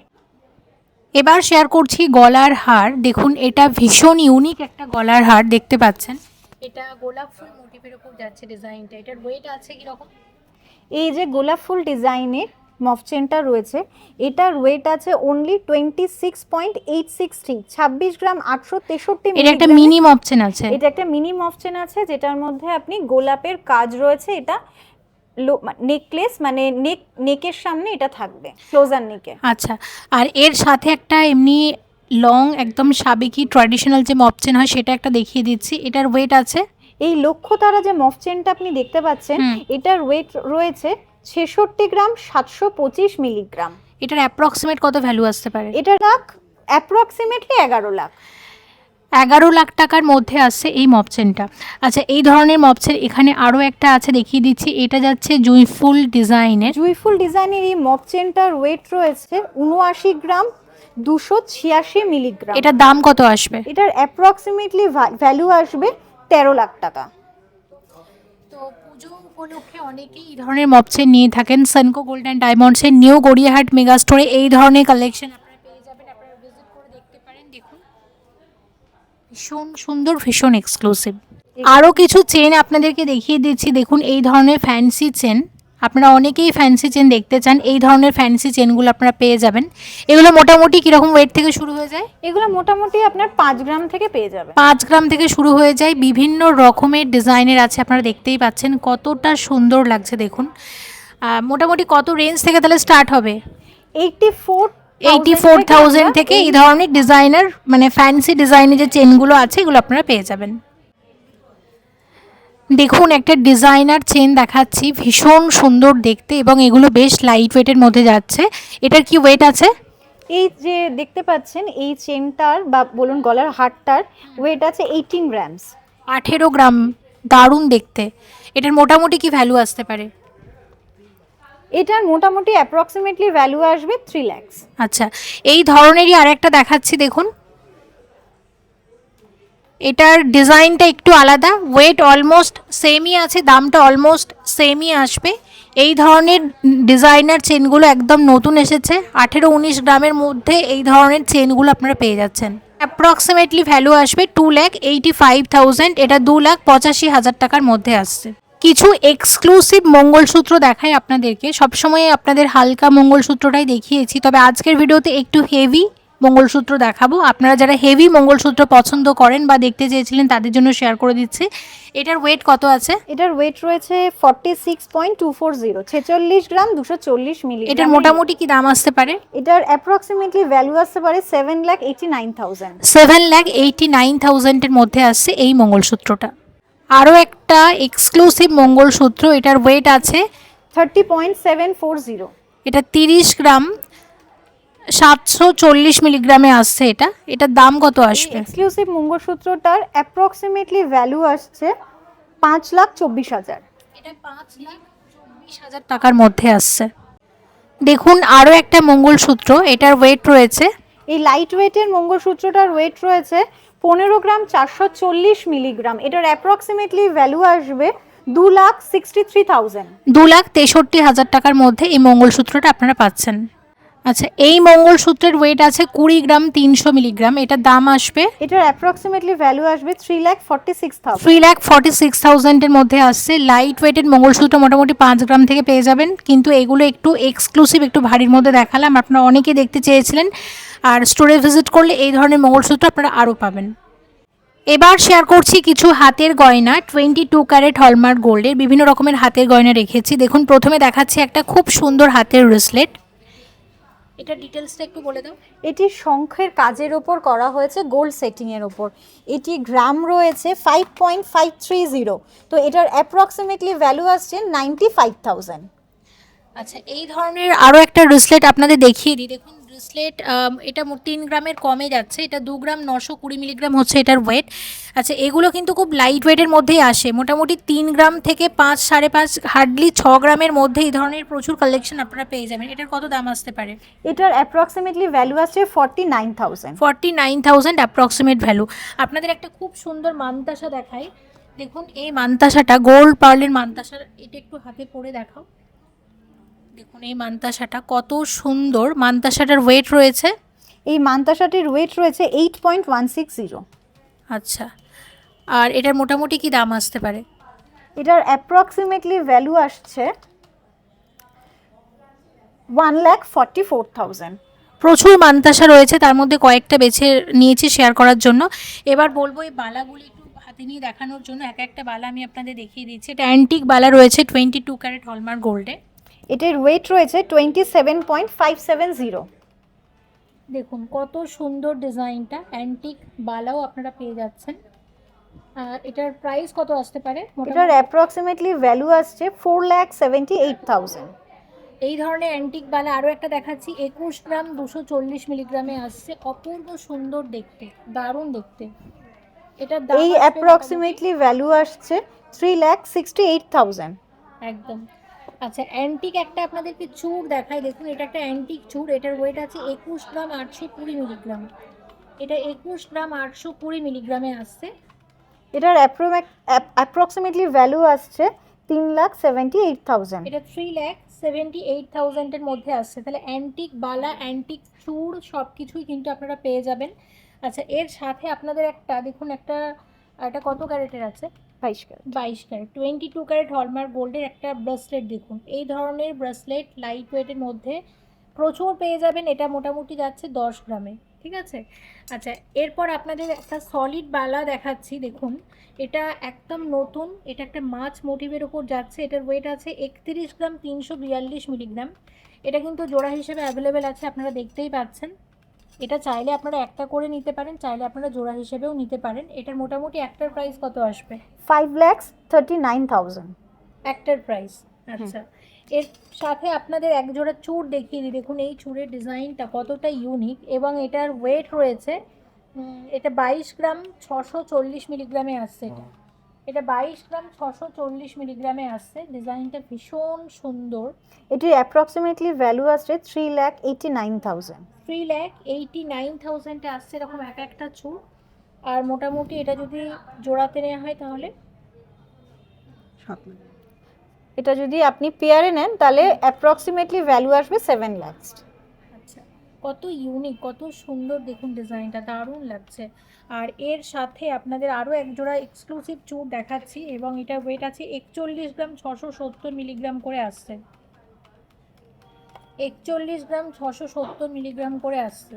এবার শেয়ার করছি গলার হার। দেখুন এটা ভীষণ ইউনিক একটা গলার হার দেখতে পাচ্ছেন। এটা গোলাপ ফুল মোটিভের উপর যাচ্ছে ডিজাইনটা। এটার ওয়েট আছে কিরকম? এই যে গোলাপ ফুল ডিজাইনের মফ চেনটা রয়েছে, এটার ওয়েট আছে অনলি 26.863, 26 গ্রাম 863 এটা একটা মিনি অপশন আছে। এটা একটা মিনি মফ চেন আছে, যেটার মধ্যে আপনি গোলাপের কাজ রয়েছে। এটা নেকলেস, মানে নেকের সামনে এটা থাকবে, ক্লোজার নেকে। আচ্ছা, আর এর সাথে একটা এমনি লং একদম সাবেকি ট্র্যাডিশনাল যে মপ চেন হয় সেটা একটা দেখিয়ে দিচ্ছি। এটার ওয়েট আছে, এই লক্ষ্য তারা যে মফ চেনটা আপনি দেখতে পাচ্ছেন, এটার ওয়েট রয়েছে 66 গ্রাম 725 মিলিগ্রাম। এটার অ্যাপ্রক্সিমেট কত ভ্যালু আসতে পারে? এটা অ্যাপ্রক্সিমেটলি 11 লাখ। 11 লাখ টাকার মধ্যে আসছে এই মপ চেনটা। আচ্ছা, এই ধরনের মপ চেন এখানে আরও একটা আছে দেখিয়ে দিচ্ছি। এটা যাচ্ছে জুঁইফুল ডিজাইনের। জুঁইফুল ডিজাইনের এই মপ চেনটার ওয়েট রয়েছে 79 গ্রাম 286 মিলিগ্রাম। এটার দাম কত আসবে? এটার অ্যাপ্রক্সিমেটলি ভ্যালু আসবে 13 লাখ টাকা। তো পুজো উপলক্ষে অনেকেই এই ধরনের মপ চেন নিয়ে থাকেন। সেনকো গোল্ড অ্যান্ড ডায়মন্ডসের নিউ গড়িয়াহাট মেগা স্টোরে এই ধরনের কালেকশন আপনারা পেয়ে যাবেন। আপনারা ভিজিট করে দেখতে পারেন। দেখুন ভীষণ সুন্দর, ভীষণ এক্সক্লুসিভ। আরও কিছু চেন আপনাদেরকে দেখিয়ে দিচ্ছি। দেখুন এই ধরনের ফ্যান্সি চেন, আপনারা অনেকেই ফ্যান্সি চেন দেখতে চান, এই ধরনের ফ্যান্সি চেনগুলো আপনারা পেয়ে যাবেন। এগুলো মোটামুটি কীরকম ওয়েট থেকে শুরু হয়ে যায়? এগুলো মোটামুটি আপনার 5 গ্রাম থেকে পেয়ে যাবেন। 5 গ্রাম থেকে শুরু হয়ে যায়। বিভিন্ন রকমের ডিজাইনের আছে, আপনারা দেখতেই পাচ্ছেন কতটা সুন্দর লাগছে। দেখুন মোটামুটি কত রেঞ্জ থেকে তাহলে স্টার্ট হবে? 84,000 থেকে এই ধরনের ডিজাইনার, মানে ফ্যান্সি ডিজাইনের যে চেনগুলো আছে এগুলো আপনারা পেয়ে যাবেন। দেখুন একটা ডিজাইনার চেন দেখাচ্ছি, ভীষণ সুন্দর দেখতে এবং এগুলো বেশ লাইট ওয়েটের মধ্যে যাচ্ছে। এটার কি ওয়েট আছে? এই যে দেখতে পাচ্ছেন এই চেনটার বা বলুন গলার হারটার ওয়েট আছে 18 গ্রামস। 18 গ্রাম, দারুণ দেখতে। এটার মোটামুটি কি ভ্যালু আসতে পারে? এটার মোটামুটি অ্যাপ্রক্সিমেটলি ভ্যালু আসবে 3 লাখ। আচ্ছা, এই ধরনেরই আরেকটা দেখাচ্ছি। দেখুন এটার ডিজাইনটা একটু আলাদা, ওয়েট অলমোস্ট সেমই আছে, দামটা অলমোস্ট সেমই আসবে। এই ধরনের ডিজাইনার চেনগুলো একদম নতুন এসেছে। 18-19 গ্রামের মধ্যে এই ধরনের চেনগুলো আপনারা পেয়ে যাচ্ছেন। অ্যাপ্রক্সিমেটলি ভ্যালু আসবে 2,85,000। এটা 2,85,000 টাকার মধ্যে আসছে। কিছু এক্সক্লুসিভ মঙ্গলসূত্র দেখাই আপনাদেরকে। সবসময় আপনাদের হালকা মঙ্গলসূত্রটাই দেখিয়েছি, তবে আজকের ভিডিওতে একটু হেভি মঙ্গলসূত্র দেখাবো। আপনারা যারা হেভি মঙ্গলসূত্র পছন্দ করেন বা দেখতে চেয়েছিলেন তাদের জন্য শেয়ার করে দিচ্ছি। এটার ওয়েট কত আছে? এটার ওয়েট রয়েছে 46.240, 46 গ্রাম 240 মিলিগ্রাম। এটার মোটামুটি কি দাম আসতে পারে? এটার অ্যাপ্রক্সিমেটলি ভ্যালু আসতে পারে 7,89,000। 7,89,000 এর মধ্যে আসছে এই মঙ্গলসূত্রটা। আরও একটা এক্সক্লুসিভ মঙ্গলসূত্র, এটার ওয়েট আছে 30.740। এটা 30 গ্রাম 740 মিলিগ্রামে আসছে। এটার দাম কত আসবে? এক্সক্লুসিভ মঙ্গলসূত্রটার অ্যাপ্রক্সিমেটলি ভ্যালু আসছে 5,24,000। এটা 5,24,000 টাকার মধ্যে আসছে। দেখুন আরও একটা মঙ্গলসূত্র, এটার ওয়েট রয়েছে, এই লাইট ওয়েটের মঙ্গলসূত্রটার ওয়েট রয়েছে 15 গ্রাম 440 মিলিগ্রাম, এটার অ্যাপ্রক্সিমেটলি ভ্যালু আসবে 2,63,000। 2,63,000 টাকার মধ্যে এই মঙ্গলসূত্রটা আপনারা পাচ্ছেন। আচ্ছা, এই মঙ্গলসূত্রের ওয়েট আছে 20 গ্রাম 300 মিলিগ্রাম, এটার দাম আসবে এটার অ্যাপ্রক্সিমেটলি ভ্যালু আসবে 3,46,000। 3,46,000 এর মধ্যে আসছে। লাইট ওয়েটেড মঙ্গলসূত্র মোটামুটি 5 গ্রাম থেকে পেয়ে যাবেন, কিন্তু এগুলো একটু এক্সক্লুসিভ, একটু ভারীর মধ্যে দেখালাম, আপনারা অনেকেই দেখতে চেয়েছিলেন। আর স্টোরে ভিজিট করলে এই ধরনের মঙ্গলসূত্র আপনারা আরও পাবেন। এবার শেয়ার করছি কিছু হাতের গয়না, 22 ক্যারেট হলমার্ক গোল্ডের বিভিন্ন রকমের হাতের গয়না রেখেছি। দেখুন, প্রথমে দেখাচ্ছি একটা খুব সুন্দর হাতের ব্রেসলেট। এটা ডিটেলসটা একটু বলে দাও। এটি শঙ্খের কাজের ওপর করা হয়েছে, গোল্ড সেটিংয়ের ওপর। এটি গ্রাম রয়েছে 5.530, তো এটার অ্যাপ্রক্সিমেটলি ভ্যালু আসছে 95,000। আচ্ছা, এই ধরনের আরও একটা ব্রেসলেট আপনাদের দেখিয়ে দিই। দেখুন ব্রেসলেট, এটা 3 গ্রামের কমে যাচ্ছে, এটা 2 গ্রাম 920 মিলিগ্রাম হচ্ছে এটার ওয়েট। আচ্ছা, এগুলো কিন্তু খুব লাইট ওয়েটের মধ্যেই আসে, মোটামুটি 3 গ্রাম থেকে 5, 5.5, হার্ডলি 6 গ্রামের মধ্যে এই ধরনের প্রচুর কালেকশন আপনারা পেয়ে যাবেন। এটার কত দাম আসতে পারে? এটার অ্যাপ্রক্সিমেটলি ভ্যালু আসছে 49,000। 49,000 অ্যাপ্রক্সিমেট ভ্যালু। আপনাদের একটা খুব সুন্দর মানতাসা দেখাই। দেখুন এই মানতাসাটা গোল্ড পার্লের মানতাসা, এটা একটু হাতে পরে দেখাও। দেখুন এই মানতাসাটা কত সুন্দর, মানতাসাটার ওয়েট রয়েছে, এই মানতাসাটির ওয়েট রয়েছে 8.160। আচ্ছা, আর এটার মোটামুটি কি দাম আসতে পারে? এটার অ্যাপ্রক্সিমেটলি ভ্যালু আসছে 1,44,000। প্রচুর মানতাসা রয়েছে, তার মধ্যে কয়েকটা বেছে নিয়েছি শেয়ার করার জন্য। এবার বলবো এই বালাগুলি একটু হাতে নিয়ে দেখানোর জন্য। এক একটা বালা আমি আপনাদের দেখিয়ে দিচ্ছি। এটা অ্যান্টিক বালা রয়েছে 22 ক্যারেট হলমার্ক গোল্ডে। এটার ওয়েট রয়েছে 27.570। দেখুন কত সুন্দর ডিজাইনটা, অ্যান্টিক বালাও আপনারা পেয়ে যাচ্ছেন। আর এটার প্রাইস কত আসতে পারে? এটার অ্যাপ্রক্সিমেটলি ভ্যালু আসছে 4,78,000। এই ধরনের অ্যান্টিক বালা আরও একটা দেখাচ্ছি, 21 গ্রাম 240 মিলিগ্রামে আসছে, অপূর্ব সুন্দর দেখতে, দারুণ দেখতে। এটার দাম এই আসবে অ্যাপ্রক্সিমেটলি ভ্যালু আসছে 3,68,000। একদম। আচ্ছা, অ্যান্টিক একটা আপনাদেরকে চূড় দেখাই। দেখুন এটা একটা অ্যান্টিক চূড়, এটার ওয়েট আছে 21 গ্রাম 820 মিলিগ্রাম। এটা 21 গ্রাম 820 মিলিগ্রামে আসছে। এটার অ্যাপ্রক্সিমেটলি ভ্যালু আসছে 3,78,000। এটা 3,78,000 এর মধ্যে আসছে। তাহলে অ্যান্টিক বালা, অ্যান্টিক চূড় সব কিছুই কিন্তু আপনারা পেয়ে যাবেন। আচ্ছা, এর সাথে আপনাদের একটা দেখুন, এটা কত ক্যারেটের আছে? 22 ক্যারেট। 22 ক্যারেট 22 ক্যারেট হলমার্ক গোল্ডের একটা ব্রেসলেট। দেখুন এই ধরনের ব্রেসলেট লাইট ওয়েটের মধ্যে প্রচুর পেয়ে যাবেন। এটা মোটামুটি যাচ্ছে 10 গ্রামে, ঠিক আছে। আচ্ছা, এরপর আপনাদের একটা সলিড বালা দেখাচ্ছি। দেখুন এটা একদম নতুন, এটা একটা মাছ মোটিভের ওপর যাচ্ছে। এটার ওয়েট আছে 31 গ্রাম 342 মিলিগ্রাম। এটা কিন্তু জোড়া হিসেবে অ্যাভেলেবেল আছে, আপনারা দেখতেই পাচ্ছেন। এটা চাইলে আপনারা একটা করে নিতে পারেন, চাইলে আপনারা জোড়া হিসেবেও নিতে পারেন। এটার মোটামুটি একটার প্রাইস কত আসবে? 5,39,000। একটার প্রাইস। আচ্ছা, এর সাথে আপনাদের এক জোড়া চূড় দেখিয়ে দিই। দেখুন এই চূড়ের ডিজাইনটা কতটা ইউনিক, এবং এটার ওয়েট রয়েছে এটা 22 গ্রাম 640 মিলিগ্রামে আসছে। এটা 22 গ্রাম 640 মিলিগ্রামে আসছে। ডিজাইনটা ভীষণ সুন্দর। এটির অ্যাপ্রক্সিমেটলি ভ্যালু আসছে 3,89,000। 3,89,000 আসছে এরকম এক একটা চূড়। আর মোটামুটি এটা যদি জোড়াতে নেওয়া হয় তাহলে এটা যদি আপনি পেয়ারে নেন তাহলে অ্যাপ্রক্সিমেটলি ভ্যালু আসবে 7 লাখ। আচ্ছা, কত ইউনিক, কত সুন্দর দেখুন ডিজাইনটা, দারুণ লাগছে। আর এর সাথে আপনাদের আরও এক জোড়া এক্সক্লুসিভ চূড় দেখাচ্ছি, এবং এটা ওয়েট আছে 41 গ্রাম 670 মিলিগ্রাম করে আসছে। 41 গ্রাম 670 মিলিগ্রাম করে আসছে।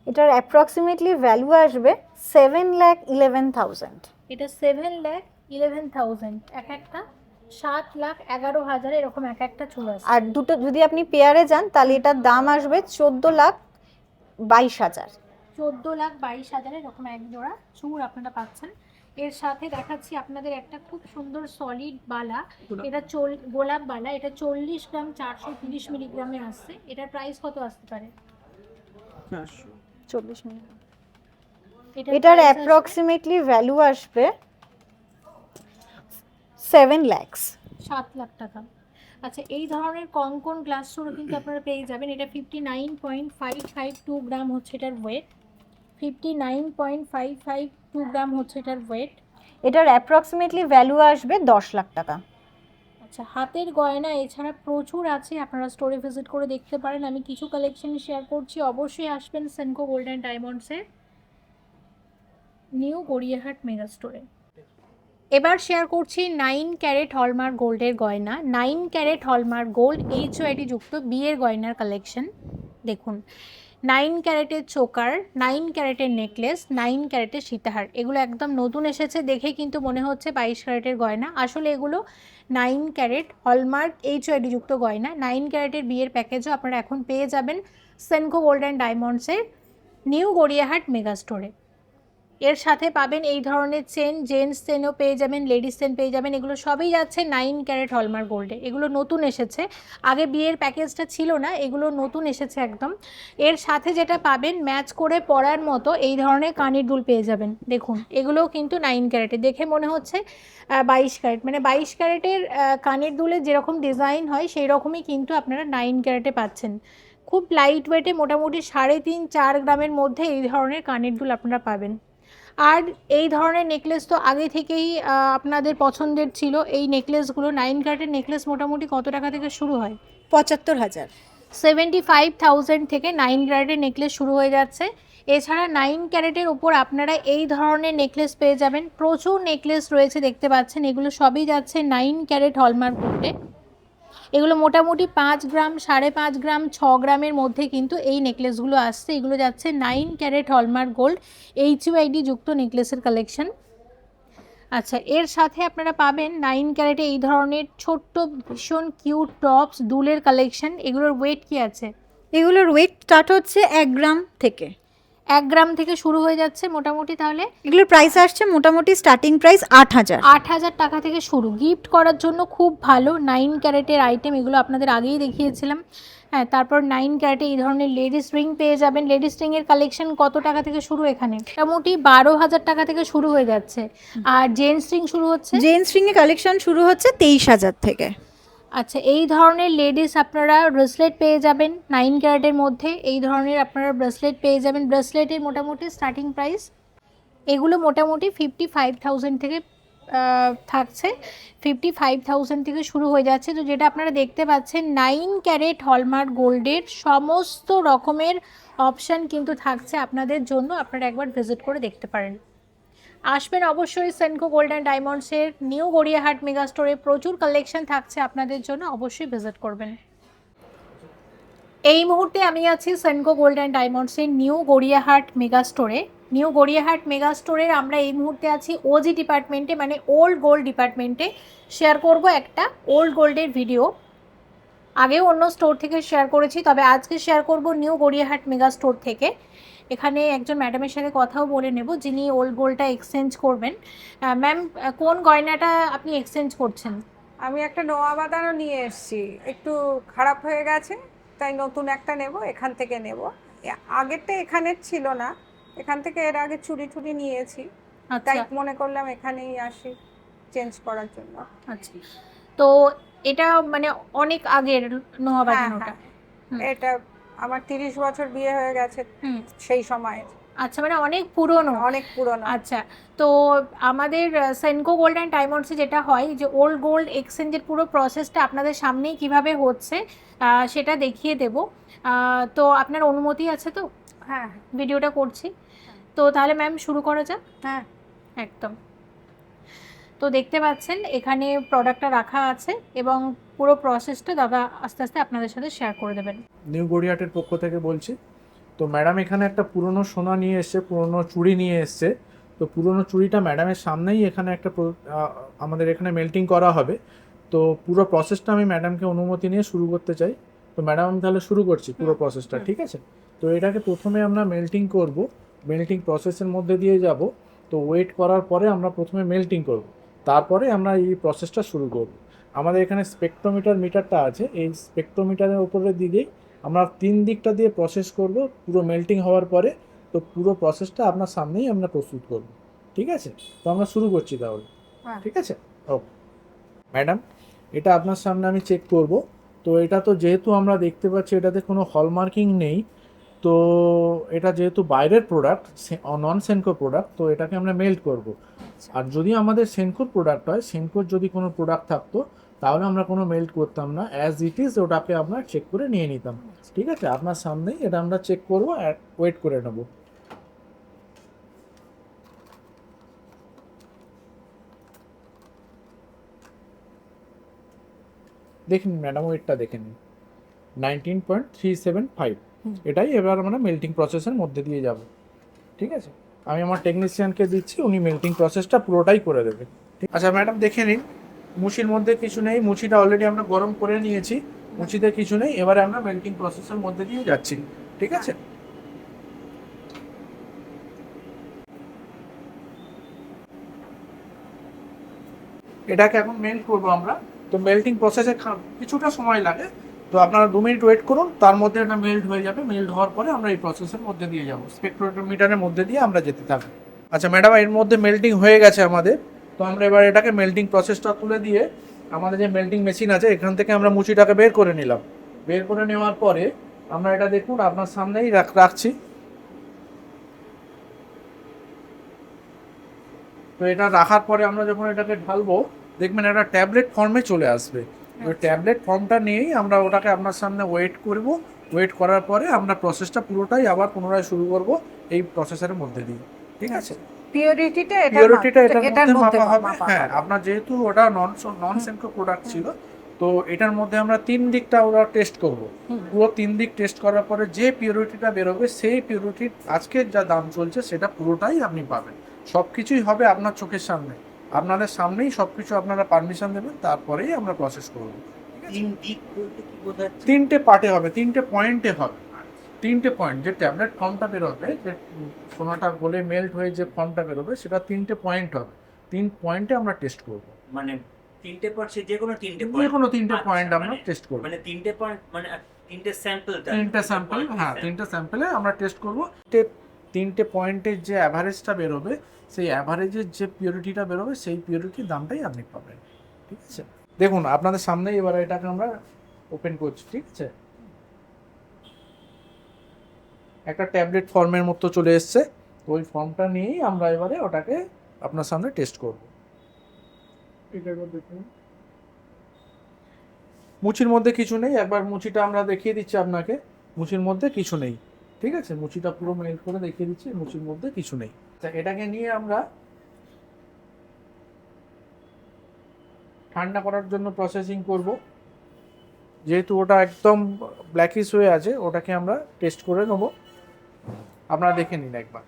এটার অ্যাপ্রক্সিমেটলি ভ্যালু আসবে 7,11,000। এটা 7,11,000। এক একটা 7,11,000 এরকম এক একটা চূড় আছে। আর দুটো যদি আপনি পেয়ারে যান তাহলে এটার দাম আসবে 14,22,000। 14,22,000 এরকম এক জোড়া চূড় আপনারা পাচ্ছেন। এর সাথে দেখাচ্ছি আপনাদের একটা খুব সুন্দর সলিড বালা, এটা গোলাপ বালা। এটা 40 গ্রাম 430 মিলিগ্রামে আসছে। এটার প্রাইস কত আসতে পারে? 40 মিনিট। এটার অ্যাপ্রক্সিমেটলি ভ্যালু আসবে 7 লাখ। 7 লাখ টাকা। আচ্ছা, এই ধরনের কঙ্কন গ্লাস চূড়ও কিন্তু আপনারা পেয়ে যাবেন। এটা 59.552 গ্রাম হচ্ছে এটার ওয়েট। 59.552 গ্রাম হচ্ছে এটার ওয়েট। এটার অ্যাপ্রক্সিমেটলি ভ্যালু আসবে 10 লাখ টাকা। আচ্ছা, হাতের গয়না এছাড়া প্রচুর আছে, আপনারা স্টোরে ভিজিট করে দেখতে পারেন। আমি কিছু কালেকশন শেয়ার করছি, অবশ্যই আসবেন সেনকো গোল্ড অ্যান্ড ডায়মন্ডসের নিউ গড়িয়াহাট মেগা স্টোরে। এবার শেয়ার করছি 9 ক্যারেট হলমার্ক গোল্ডের গয়না। 9 ক্যারেট হলমার্ক গোল্ড HOID যুক্ত বিয়ের গয়নার কালেকশন। দেখুন, 9 ক্যারেটের চোকার, 9 ক্যারেটের নেকলেস, 9 ক্যারেটের সীতাহার, এগুলো একদম নতুন এসেছে, দেখে কিন্তু মনে হচ্ছে 22 ক্যারেটের গয়না, আসলে এগুলো 9 ক্যারেট হলমার্ক HOID যুক্ত গয়না। 9 ক্যারেটের বিয়ের প্যাকেজও আপনারা এখন পেয়ে যাবেন সেনকো গোল্ড অ্যান্ড ডায়মন্ডসের নিউ গড়িয়াহাট মেগা স্টোরে। এর সাথে পাবেন এই ধরনের চেন, জেন্টস চেনও পেয়ে যাবেন, লেডিস চেন পেয়ে যাবেন, এগুলো সবই যাচ্ছে 9 ক্যারেট হলমার্ক গোল্ডে। এগুলো নতুন এসেছে, আগে বিয়ের প্যাকেজটা ছিল না, এগুলো নতুন এসেছে একদম। এর সাথে যেটা পাবেন ম্যাচ করে পরার মতো এই ধরনের কানের দুল পেয়ে যাবেন। দেখুন, এগুলোও কিন্তু 9 ক্যারেটে, দেখে মনে হচ্ছে 22 ক্যারেট, মানে 22 ক্যারেটের কানের দুলের যেরকম ডিজাইন হয় সেই রকমই কিন্তু আপনারা 9 ক্যারেটে পাচ্ছেন। খুব লাইট ওয়েটে, মোটামুটি 3.5-4 গ্রামের মধ্যে এই ধরনের কানের দুল আপনারা পাবেন। আর এই ধরনের নেকলেস তো আগে থেকেই আপনাদের পছন্দের ছিল। এই নেকলেসগুলো 9 ক্যারেটের নেকলেস মোটামুটি কত টাকা থেকে শুরু হয়? 75,000। 75,000 থেকে 9 ক্যারেটের নেকলেস শুরু হয়ে যাচ্ছে। এছাড়া 9 ক্যারেটের ওপর আপনারা এই ধরনের নেকলেস পেয়ে যাবেন, প্রচুর নেকলেস রয়েছে দেখতে পাচ্ছেন, এগুলো সবই যাচ্ছে 9 ক্যারেট হলমার্ক গোল্ডে। এগুলো মোটামুটি 5 গ্রাম, 5.5 গ্রাম, 6 গ্রামের মধ্যে কিন্তু এই নেকলেসগুলো আসছে। এগুলো যাচ্ছে 9 ক্যারেট হলমার্ক গোল্ড HOID যুক্ত নেকলেসের কালেকশন। আচ্ছা, এর সাথে আপনারা পাবেন 9 ক্যারেটে এই ধরনের ছোট্ট ভীষণ কিউট টপস, দুলের কালেকশন। এগুলোর ওয়েট কি আছে? এগুলোর ওয়েট স্টার্ট হচ্ছে 1 গ্রাম থেকে। 1 গ্রাম থেকে শুরু হয়ে যাচ্ছে মোটামুটি। তাহলে এগুলোর প্রাইস আসছে মোটামুটি স্টার্টিং প্রাইস 8,000। 8,000 টাকা থেকে শুরু। গিফট করার জন্য খুব ভালো 9 ক্যারেটের আইটেম, এগুলো আপনাদের আগেই দেখিয়েছিলাম। হ্যাঁ, তারপর 9 ক্যারেটে এই ধরনের লেডিস রিং পেয়ে যাবেন। লেডিস রিংয়ের কালেকশন কত টাকা থেকে শুরু? এখানে মোটামুটি 12,000 টাকা থেকে শুরু হয়ে যাচ্ছে। আর জেন্টস রিং শুরু হচ্ছে, জেন্টস রিং এর কালেকশন শুরু হচ্ছে 23,000 থেকে। আচ্ছা, এই ধরনের লেডিস আপনারা ব্রেসলেট পেয়ে যাবেন 9 ক্যারেটের মধ্যে। এই ধরনের আপনারা ব্রেসলেট পেয়ে যাবেন। ব্রেসলেটের মোটামুটি স্টার্টিং প্রাইস এগুলো মোটামুটি 55,000 থেকে থাকছে। 55,000 থেকে শুরু হয়ে যাচ্ছে। তো যেটা আপনারা দেখতে পাচ্ছেন 9 ক্যারেট হলমার্ক গোল্ডের সমস্ত রকমের অপশান কিন্তু থাকছে আপনাদের জন্য, আপনারা একবার ভিজিট করে দেখতে পারেন। আসবেন অবশ্যই সেনকো গোল্ড অ্যান্ড ডায়মন্ডসের নিউ গড়িয়াহাট মেগা স্টোরে, প্রচুর কালেকশন থাকছে আপনাদের জন্য, অবশ্যই ভিজিট করবেন। এই মুহূর্তে আমি আছি সেনকো গোল্ড অ্যান্ড ডায়মন্ডসের নিউ গড়িয়াহাট মেগা স্টোরে। নিউ গড়িয়াহাট মেগা স্টোরের আমরা এই মুহূর্তে আছি OG ডিপার্টমেন্টে, মানে ওল্ড গোল্ড ডিপার্টমেন্টে। শেয়ার করব একটা ওল্ড গোল্ডের ভিডিও, আগেও অন্য স্টোর থেকে শেয়ার করেছি, তবে আজকে শেয়ার করব নিউ গড়িয়াহাট মেগা স্টোর থেকে। এখানে একজন ম্যাডামের সাথে কথাও বলে নেব যিনি ওল্ড গোল্ডটা এক্সচেঞ্জ করবেন। ম্যাম, কোন গয়নাটা আপনি এক্সচেঞ্জ করছেন? আমি একটা নোয়া বাঁধানো নিয়ে এসেছি, একটু খারাপ হয়ে গেছে, তাই নতুন একটা নেব, এখান থেকে নেব। আগেরটা এখানের ছিল না, এখান থেকে এর আগে চুরি টুরি নিয়েছি, তাই মনে করলাম এখানেই আসি চেঞ্জ করার জন্য। আচ্ছা, তো এটা মানে অনেক আগের নোয়া বাঁধানোটা? এটা আমার 30 বছর বিয়ে হয়ে গেছে সেই সময়। আচ্ছা, মানে অনেক পুরনো। অনেক পুরনো। আচ্ছা, তো আমাদের সেনকো গোল্ড অ্যান্ড ডায়মন্ডসে যেটা হয় যে ওল্ড গোল্ড এক্সচেঞ্জের পুরো প্রসেসটা আপনাদের সামনেই কিভাবে হচ্ছে সেটা দেখিয়ে দেব। তো আপনার অনুমতি আছে তো? হ্যাঁ, ভিডিওটা করছি। তো তাহলে ম্যাম শুরু করা যাক। হ্যাঁ, একদম। তো দেখতে পাচ্ছেন এখানে প্রোডাক্টটা রাখা আছে এবং পুরো প্রসেসটা দাদা আস্তে আস্তে আপনাদের সাথে শেয়ার করে দেবেন। নিউ গড়িয়াহাটের পক্ষ থেকে বলছি। তো ম্যাডাম এখানে একটা পুরনো সোনা নিয়ে এসছে, পুরনো চুড়ি নিয়ে এসছে। তো পুরনো চুড়িটা ম্যাডামের সামনেই এখানে একটা আমাদের এখানে মেল্টিং করা হবে। তো পুরো প্রসেসটা আমি ম্যাডামকে অনুমতি নিয়ে শুরু করতে চাই। তো ম্যাডাম আমি তাহলে শুরু করছি পুরো প্রসেসটা, ঠিক আছে? তো এটাকে প্রথমে আমরা মেল্টিং করব, মেল্টিং প্রসেসের মধ্যে দিয়ে যাব। তো ওয়েট করার পরে আমরা প্রথমে মেল্টিং করব, তারপরে আমরা এই প্রসেসটা শুরু করব। আমাদের এখানে স্পেকট্রোমিটার মিটারটা আছে, এই স্পেকট্রোমিটারের উপরের দিকেই আমরা 3 দিকটা দিয়ে প্রসেস করব পুরো মেল্টিং হওয়ার পরে। তো পুরো প্রসেসটা আপনার সামনেই আমরা প্রস্তুত করব, ঠিক আছে? তো আমরা শুরু করছি তাহলে, ঠিক আছে? ওকে ম্যাডাম, এটা আপনার সামনে আমি চেক করব। তো এটা তো যেহেতু আমরা দেখতে পাচ্ছি এটাতে কোনো হলমার্কিং নেই, তো তো এটা যেহেতু বাইরের প্রোডাক্ট, নন সেনকো প্রোডাক্ট, তো এটাকে আমরা মেল্ট করব। আর যদি আমাদের সেনকোর প্রোডাক্ট হয়, সেনকোর যদি কোনো প্রোডাক্ট থাকতো তাহলে আমরা কোনো মেল্ট করতাম না, অ্যাজ ইট ইজ ওটাকে আমরা চেক করে নিয়ে নিতাম। ঠিক আছে, আপনার সামনেই এটা আমরা চেক করবো, ওয়েট করে নেব। দেখুন ম্যাডাম, ওয়েটটা দেখে নিন 19.375। এটাই এবার আমরা মেল্টিং প্রসেসের মধ্যে দিয়ে যাব। ঠিক আছে, আমি আমার টেকনিশিয়ানকে দিচ্ছি, উনি মেল্টিং প্রসেসটা পুরোটাই করে দেবে। আচ্ছা ম্যাডাম, দেখে নিন মুচির মধ্যে কিছু নেই, মুচিটা অলরেডি আমরা গরম করে নিয়েছি, মুচিতে কিছু নেই। এবারে আমরা মেল্টিং প্রসেসের মধ্যে দিয়ে যাচ্ছি। ঠিক আছে, এটাকে এখন মেল্ট করবো আমরা। তো মেল্টিং প্রসেসে কিছুটা সময় লাগে, তো আপনারা 2 মিনিট ওয়েট করুন, তার মধ্যে এটা মেল্ট হয়ে যাবে। মেল্ট হওয়ার পরে আমরা এই প্রসেসের মধ্যে দিয়ে যাব, স্পেকট্রোমিটারের মধ্যে দিয়ে আমরা যেতে থাকবো। আচ্ছা ম্যাডাম, এর মধ্যে মেল্টিং হয়ে গেছে আমাদের। তো আমরা এবার এটাকে মেল্টিং প্রসেসটা তুলে দিয়ে আমাদের যে মেল্টিং মেশিন আছে এখান থেকে আমরা মুচিটাকে বের করে নিলাম। বের করে নেওয়ার পরে আমরা এটা দেখুন আপনার সামনেই রাখছি। তো এটা রাখার পরে আমরা যখন এটাকে ঢালবো, দেখবেন একটা ট্যাবলেট ফর্মে চলে আসবে। ওই ট্যাবলেট ফর্মটা নিয়েই আমরা ওটাকে আপনার সামনে ওয়েট করব। ওয়েট করার পরে আমরা প্রসেসটা পুরোটাই আবার পুনরায় শুরু করব এই প্রসেসরের মধ্যে দিয়ে। ঠিক আছে, পিওরিটিটা এটার মধ্যে মাপা হবে। হ্যাঁ, আপনার যেহেতু ওটা নন সেনকো প্রোডাক্ট ছিল, তো এটার মধ্যে আমরা 3 দিকটা ওরা টেস্ট করব। পুরো 3 দিক টেস্ট করার পরে যে পিওরিটিটা বেরোবে, সেই পিওরিটির আজকের যা দাম চলছে সেটা পুরোটাই আপনি পাবেন। সব কিছুই হবে আপনার চোখের সামনে, আপনাদের সামনেই সব কিছু আপনারা পারমিশন দেবেন, তারপরেই আমরা প্রসেস করব। 3 দিক বলতে কি বোঝাচ্ছে? 3টে পার্টে হবে, 3টে পয়েন্টে হবে। 3টে পয়েন্ট, যে ট্যাবলেট ফর্মটা বেরোবে, যে সোনাটা গলে মেল্ট হয়ে যে ফর্মটা বেরোবে, সেটা 3টে পয়েন্ট হবে। 3 পয়েন্টে আমরা টেস্ট করব। মানে 3টে পয়েন্ট, যে কোনো 3টে যে পয়েন্ট, কোনো 3টে পয়েন্ট আমরা টেস্ট করব। মানে 3টে পয়েন্ট মানে 3টে স্যাম্পল, 3টে স্যাম্পল, হ্যাঁ 3টে স্যাম্পলে আমরা টেস্ট করব। 3টে পয়েন্টের যে অ্যাভারেজটা বেরোবে, সেই অ্যাভারেজের যে পিওরিটিটা বেরোবে, সেই পিওরিটির দামটাই আপনি পাবেন। ঠিক আছে, দেখুন আপনাদের সামনে এবার এটাকে আমরা ওপেন করছি। ঠিক আছে, একটা ট্যাবলেট ফর্মের মতো চলে এসছে। তো ওই ফর্মটা নিয়েই আমরা এবারে ওটাকে আপনার সামনে টেস্ট করব। মুচির মধ্যে কিছু নেই, একবার মুচিটা আমরা দেখিয়ে দিচ্ছি আপনাকে। মুচির মধ্যে কিছু নেই। ঠিক আছে, মুচিটা পুরো মেল্ট করে দেখিয়ে দিচ্ছি, মুচির মধ্যে কিছু নেই। এটাকে নিয়ে আমরা ঠান্ডা করার জন্য প্রসেসিং করব। যেহেতু ওটা একদম ব্ল্যাকিশ হয়ে আছে, ওটাকে আমরা টেস্ট করে নেব। আপনারা দেখে নিন একবার।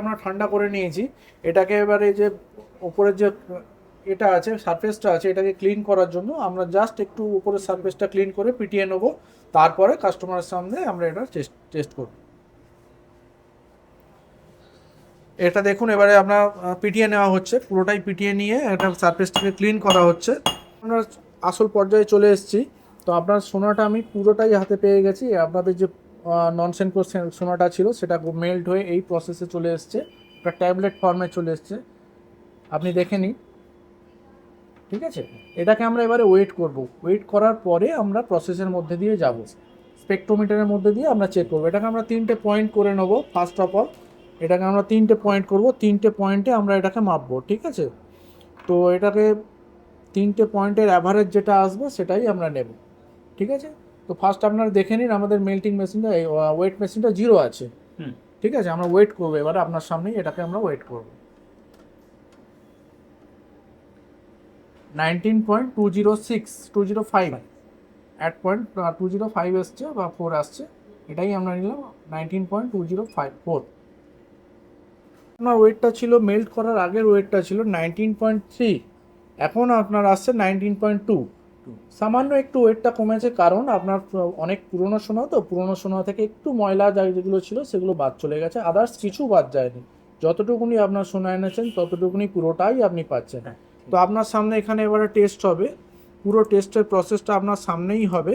আমরা ঠান্ডা করে নিয়েছি। এটাকে এবারে যে উপরের যে এটা আছে, সারফেসটা আছে, এটাকে ক্লিন করার জন্য আমরা জাস্ট একটু উপরের সারফেসটা ক্লিন করে পিটিয়ে নেব। তারপরে কাস্টমারের সামনে আমরা এটা টেস্ট করব। এটা দেখুন এবারে আপনার পিটিয়ে নেওয়া হচ্ছে, পুরোটাই পিটিয়ে নিয়ে এটা সারফেসটাকে ক্লিন করা হচ্ছে। আমরা আসল পর্যায়ে চলে এসেছি। তো আপনার সোনাটা আমি পুরোটাই হাতে পেয়ে গেছি। আপনাদের যে নন সেনকো সোনাটা ছিল, সেটা মেল্ট হয়ে এই প্রসেসে চলে এসছে, একটা ট্যাবলেট ফর্মে চলে এসছে, আপনি দেখে নিন। ঠিক আছে, এটাকে আমরা এবারে ওয়েট করব। ওয়েট করার পরে আমরা প্রসেসের মধ্যে দিয়ে যাব, স্পেকট্রোমিটারের মধ্যে দিয়ে আমরা চেক করব। এটাকে আমরা 3টে পয়েন্ট করে নেব। ফার্স্ট অফ অল এটাকে আমরা 3টে পয়েন্ট করব, 3টে পয়েন্টে আমরা এটাকে মাপবো। ঠিক আছে, তো এটাকে 3টে পয়েন্টের অ্যাভারেজ যেটা আসবে সেটাই আমরা নেব। ঠিক আছে, তো ফার্স্ট আপনারা দেখে নিন আমাদের মেল্টিং মেশিনটা, ওয়েট মেশিনটা 0 আছে। ঠিক আছে, আমরা ওয়েট করবো এবারে আপনার সামনেই, এটাকে আমরা ওয়েট করব। 19.205 অ্যাট পয়েন্ট 205 আসছে বা 4 আসছে, এটাই আমরা নিলাম 19.205 আপনার ওয়েটটা ছিল মেল্ট করার আগের ওয়েটটা ছিল 19.3, এখন আপনার আসছে 19.2। সামান্য একটু ওয়েটটা কমেছে, কারণ আপনার অনেক পুরনো সোনা, তো পুরনো সোনা থেকে একটু ময়লা যেগুলো ছিল সেগুলো বাদ চলে গেছে, আদার্স কিছু বাদ যায়নি। যতটুকুনি আপনার সোনা এনেছেন ততটুকুনি পুরোটাই আপনি পাচ্ছেন। তো আপনার সামনে এখানে এবারে টেস্ট হবে, পুরো টেস্টের প্রসেসটা আপনার সামনেই হবে।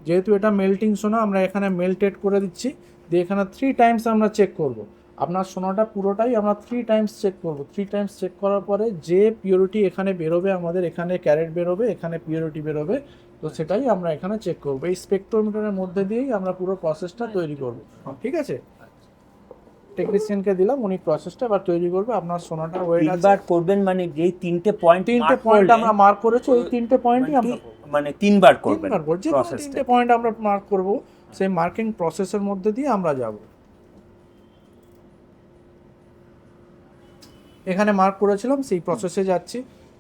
যেহেতু এটা মেল্টিং সোনা, আমরা এখানে মেল্টেড করে দিচ্ছি, দিয়ে এখানে 3 টাইমস আমরা চেক করব। আপনার সোনাটা পুরোটাই আমরা 3 টাইমস চেক করব। 3 টাইমস চেক করার পরে যে পিওরিটি এখানে বেরোবে, আমাদের এখানে ক্যারেট বেরোবে, এখানে পিওরিটি বেরোবে, তো সেটাই আমরা এখানে চেক করব। এই স্পেকট্রোমিটারের মধ্যে দিয়েই আমরা পুরো প্রসেসটা তৈরি করব। ঠিক আছে, টেকনিশিয়ানকে দিলাম, উনি প্রসেসটা এবার তৈরি করবে। আপনার সোনাটা ওয়েট আছে, তিনবার করবেন, মানে যেই তিনটে পয়েন্ট আমরা মার্ক করেছি, ওই 3টে পয়েন্টই আমরা মানে তিনবার করবেন তিনবার করব। যে কোনো 3টে পয়েন্ট আমরা মার্ক করব, সেই মার্কিং প্রসেসের মধ্যে দিয়ে আমরা যাব। এখানে মার্ক করেছিলাম, সেই প্রসেসে যাচ্ছি।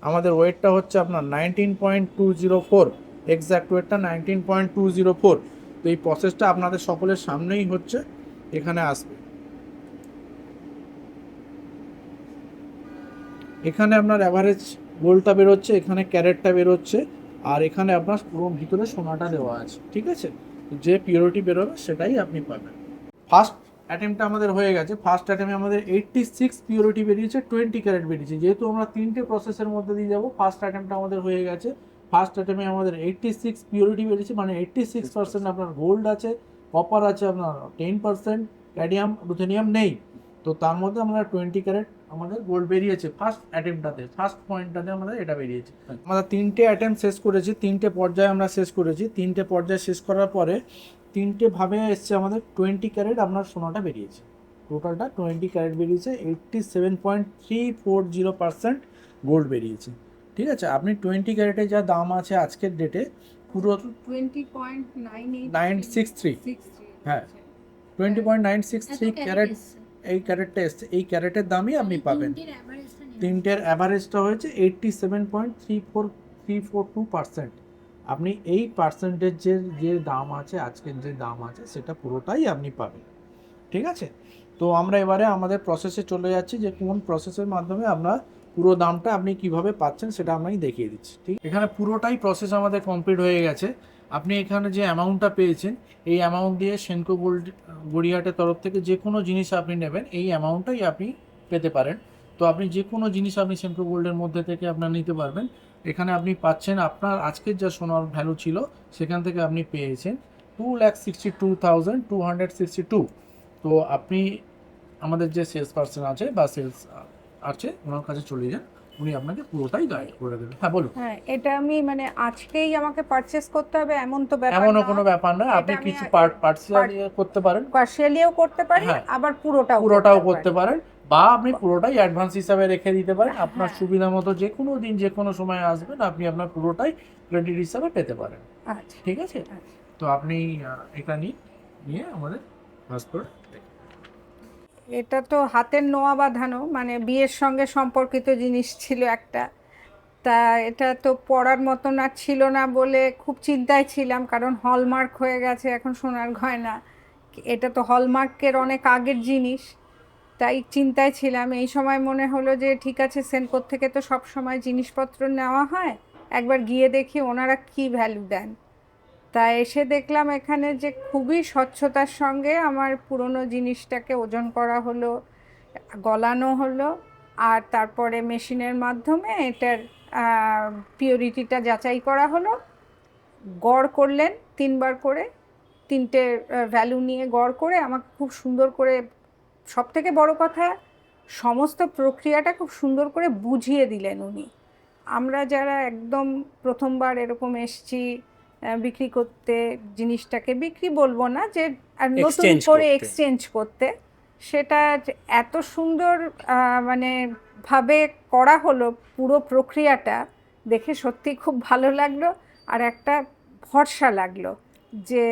আমাদের ওয়েটটা হচ্ছে আপনার 19.204, এক্স্যাক্ট ওয়েটটা 19.204। তো এই প্রসেসটা আপনাদের সকলের সামনেই হচ্ছে, এখানে আসবে। এখানে আপনার অ্যাভারেজ গোল্ডটা বেরোচ্ছে, এখানে ক্যারেটটা বেরোচ্ছে, আর এখানে আপনার পুরো ভিতরে সোনাটা দেওয়া আছে। ঠিক আছে, যে পিওরিটি বেরোবে সেটাই আপনি পাবেন। ফার্স্ট অ্যাটেম্পটা আমাদের হয়ে গেছে। ফার্স্ট অ্যাটেম্পে আমাদের 86 পিওরিটি বেরিয়েছে, 20 ক্যারেট বেরিয়েছে। যেহেতু আমরা 3টে প্রসেসের মধ্যে দিয়ে যাবো, ফার্স্ট অ্যাটেম্পটা আমাদের হয়ে গেছে। ফার্স্ট অ্যাটেম্পে আমাদের 86 পিওরিটি বেরিয়েছে, মানে 86% আপনার গোল্ড আছে, কপার আছে আপনার 10%, ক্যাডিয়াম রুথেনিয়াম নেই। তো তার মধ্যে আমরা 20 ক্যারেট আমাদের গোল্ড বেরিয়েছে ফার্স্ট অ্যাটেম্পটাতে, ফার্স্ট পয়েন্টটাতে আমাদের এটা বেরিয়েছে। আমরা 3টে অ্যাটেম্প শেষ করেছি, 3টে পর্যায়ে আমরা শেষ করেছি। 3টে পর্যায়ে শেষ করার পরে 3টে ভাবে এসছে আমাদের 20 ক্যারেট আপনার সোনাটা বেরিয়েছে। টোটালটা 20 ক্যারেট বেরিয়েছে, 87.340% গোল্ড বেরিয়েছে। ঠিক আছে, আপনি 20 ক্যারেটে যা দাম আছে আজকের ডেটে পুরো 20.963, হ্যাঁ 20.963 ক্যারেট এই ক্যারেটটা এসছে। এই ক্যারেটের দামই আপনি পাবেন। 3টের অ্যাভারেজটা হয়েছে 87.342%। আপনি এই পার্সেন্টেজের যে দাম আছে, আজকের যে দাম আছে, সেটা পুরোটাই আপনি পাবেন। ঠিক আছে, তো আমরা এবারে আমাদের প্রসেসে চলে যাচ্ছি, যে কোন প্রসেসের মাধ্যমে আমরা পুরো দামটা আপনি কিভাবে পাচ্ছেন সেটা আমি দেখিয়ে দিচ্ছি। ঠিক, এখানে পুরোটাই প্রসেস আমাদের কমপ্লিট হয়ে গেছে। আপনি এখানে যে অ্যামাউন্টটা পেয়েছেন, এই অ্যামাউন্ট দিয়ে সেনকো গোল্ড গড়িয়াহাটের তরফ থেকে যে কোনো জিনিস আপনি নেবেন, এই অ্যামাউন্টটাই আপনি পেতে পারেন। তো আপনি যে কোনো জিনিস আপনি সেনকো গোল্ডের মধ্যে থেকে আপনার নিতে পারবেন। এখানে আপনি পাচ্ছেন, আপনার আজকের যা সোনার ভ্যালু ছিল সেখান থেকে আপনি পেয়েছেন 2,62,262। তো আপনি আমাদের যে সেলস পার্সন আছে বা সেলস আছে, ওনার কাছে চলে যান, উনি আপনাকে পুরোটাই গাইড করে দেবেন। হ্যাঁ বলুন। হ্যাঁ, এটা আমি মানে আজকেই আমাকে পারচেস করতে হবে এমন তো ব্যাপার এমনও না। কোনো ব্যাপার না, আপনি এটা আমি কিছু পার্সিয়াল করতে পারেন, পার্সিয়ালিও করতে পারি, হ্যাঁ। আবার পুরোটাও করতে পারেন, বা আপনি পুরোটাই অ্যাডভান্স হিসাবে রেখে দিতে পারেন। আপনার সুবিধা মতো যে কোনো দিন যে কোনো সময় আসবেন, আপনি আপনার পুরোটাই ক্রেডিট হিসাবে পেতে পারেন। আচ্ছা, ঠিক আছে, তো আপনি এটা নিয়ে আমাদের পাসপোর্ট। এটা তো হাতের নোয়া বাঁধানো, মানে বিয়ের সঙ্গে সম্পর্কিত জিনিস ছিল একটা। তা এটা তো পড়ার মতন আর ছিল না বলে খুব চিন্তায় ছিলাম, কারণ হলমার্ক হয়ে গেছে এখন সোনার গয়না। এটা তো হলমার্কের অনেক আগের জিনিস, তাই চিন্তায় ছিলাম। এই সময় মনে হলো যে ঠিক আছে, সেনকোর থেকে তো সব সময় জিনিসপত্র নেওয়া হয়, একবার গিয়ে দেখি ওনারা কি ভ্যালু দেন। তা এসে দেখলাম এখানে যে খুবই স্বচ্ছতার সঙ্গে আমার পুরনো জিনিসটাকে ওজন করা হলো, গলানো হলো, আর তারপরে মেশিনের মাধ্যমে এটার পিওরিটিটা যাচাই করা হলো। গড় করলেন 3বার করে, 3টে ভ্যালু নিয়ে গড় করে আমাকে খুব সুন্দর করে, সবথেকে বড় কথা, সমস্ত প্রক্রিয়াটা খুব সুন্দর করে বুঝিয়ে দিলেন উনি। আমরা যারা একদম প্রথমবার এরকম এসছি বিক্রি করতে, জিনিসটাকে বিক্রি বলবো না, যে নতুন করে এক্সচেঞ্জ করতে, সেটা এত সুন্দর মানে ভাবে করা হলো, পুরো প্রক্রিয়াটা দেখে সত্যি খুব ভালো লাগলো। আর একটা ভরসা লাগলো যে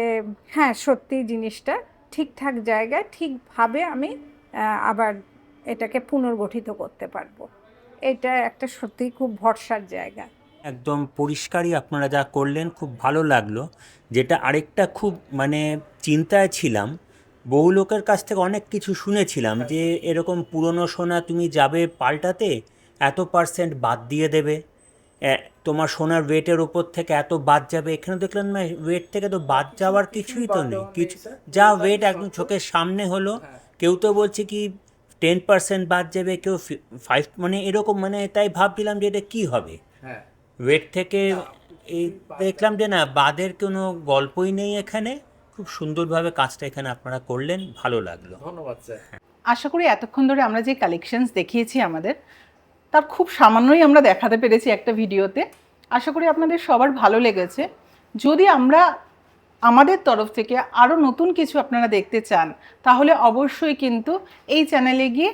হ্যাঁ, সত্যি জিনিসটা ঠিকঠাক জায়গায় ঠিকভাবে আমি আবার এটাকে পুনর্গঠিত করতে পারবো। এটা একটা সত্যি খুব ভরসার জায়গা। একদম পরিষ্কারই আপনারা যা করলেন, খুব ভালো লাগলো। যেটা আরেকটা খুব মানে চিন্তায় ছিলাম, বহু লোকের কাছ থেকে অনেক কিছু শুনেছিলাম যে এরকম পুরনো সোনা তুমি যাবে পাল্টাতে, এত পার্সেন্ট বাদ দিয়ে দেবে, তোমার সোনার ওয়েটের উপর থেকে এত বাদ যাবে। এখানে দেখলাম না, ওয়েট থেকে তো বাদ যাওয়ার কিছুই তো নেই, কিছু যা ওয়েট একদম চোখের সামনে হলো। কেউ তো বলছে কি 10% বাদ যাবে, কেউ 5, মানে এরকম, মানে তাই ভাবছিলাম যে এটা কী হবে। ওয়েট থেকে এই দেখলাম যে না, বাদের কোনো গল্পই নেই এখানে। খুব সুন্দরভাবে কাজটা এখানে আপনারা করলেন, ভালো লাগলো। ধন্যবাদ স্যার। আশা করি এতক্ষণ ধরে আমরা যে কালেকশনস দেখিয়েছি আমাদের, তার খুব সামান্যই আমরা দেখাতে পেরেছি একটা ভিডিওতে। আশা করি আপনাদের সবার ভালো লেগেছে। যদি আমাদের তরফ থেকে আরও নতুন কিছু আপনারা দেখতে চান, তাহলে অবশ্যই কিন্তু এই চ্যানেলে গিয়ে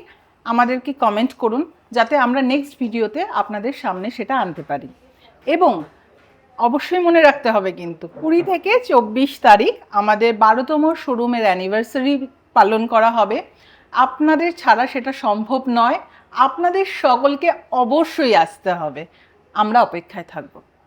আমাদেরকে কমেন্ট করুন, যাতে আমরা নেক্সট ভিডিওতে আপনাদের সামনে সেটা আনতে পারি। এবং অবশ্যই মনে রাখতে হবে কিন্তু 20 থেকে 24 তারিখ আমাদের 12তম শোরুমের অ্যানিভার্সারি পালন করা হবে। আপনাদের ছাড়া সেটা সম্ভব নয়, আপনাদের সকলকে অবশ্যই আসতে হবে। আমরা অপেক্ষায় থাকবো।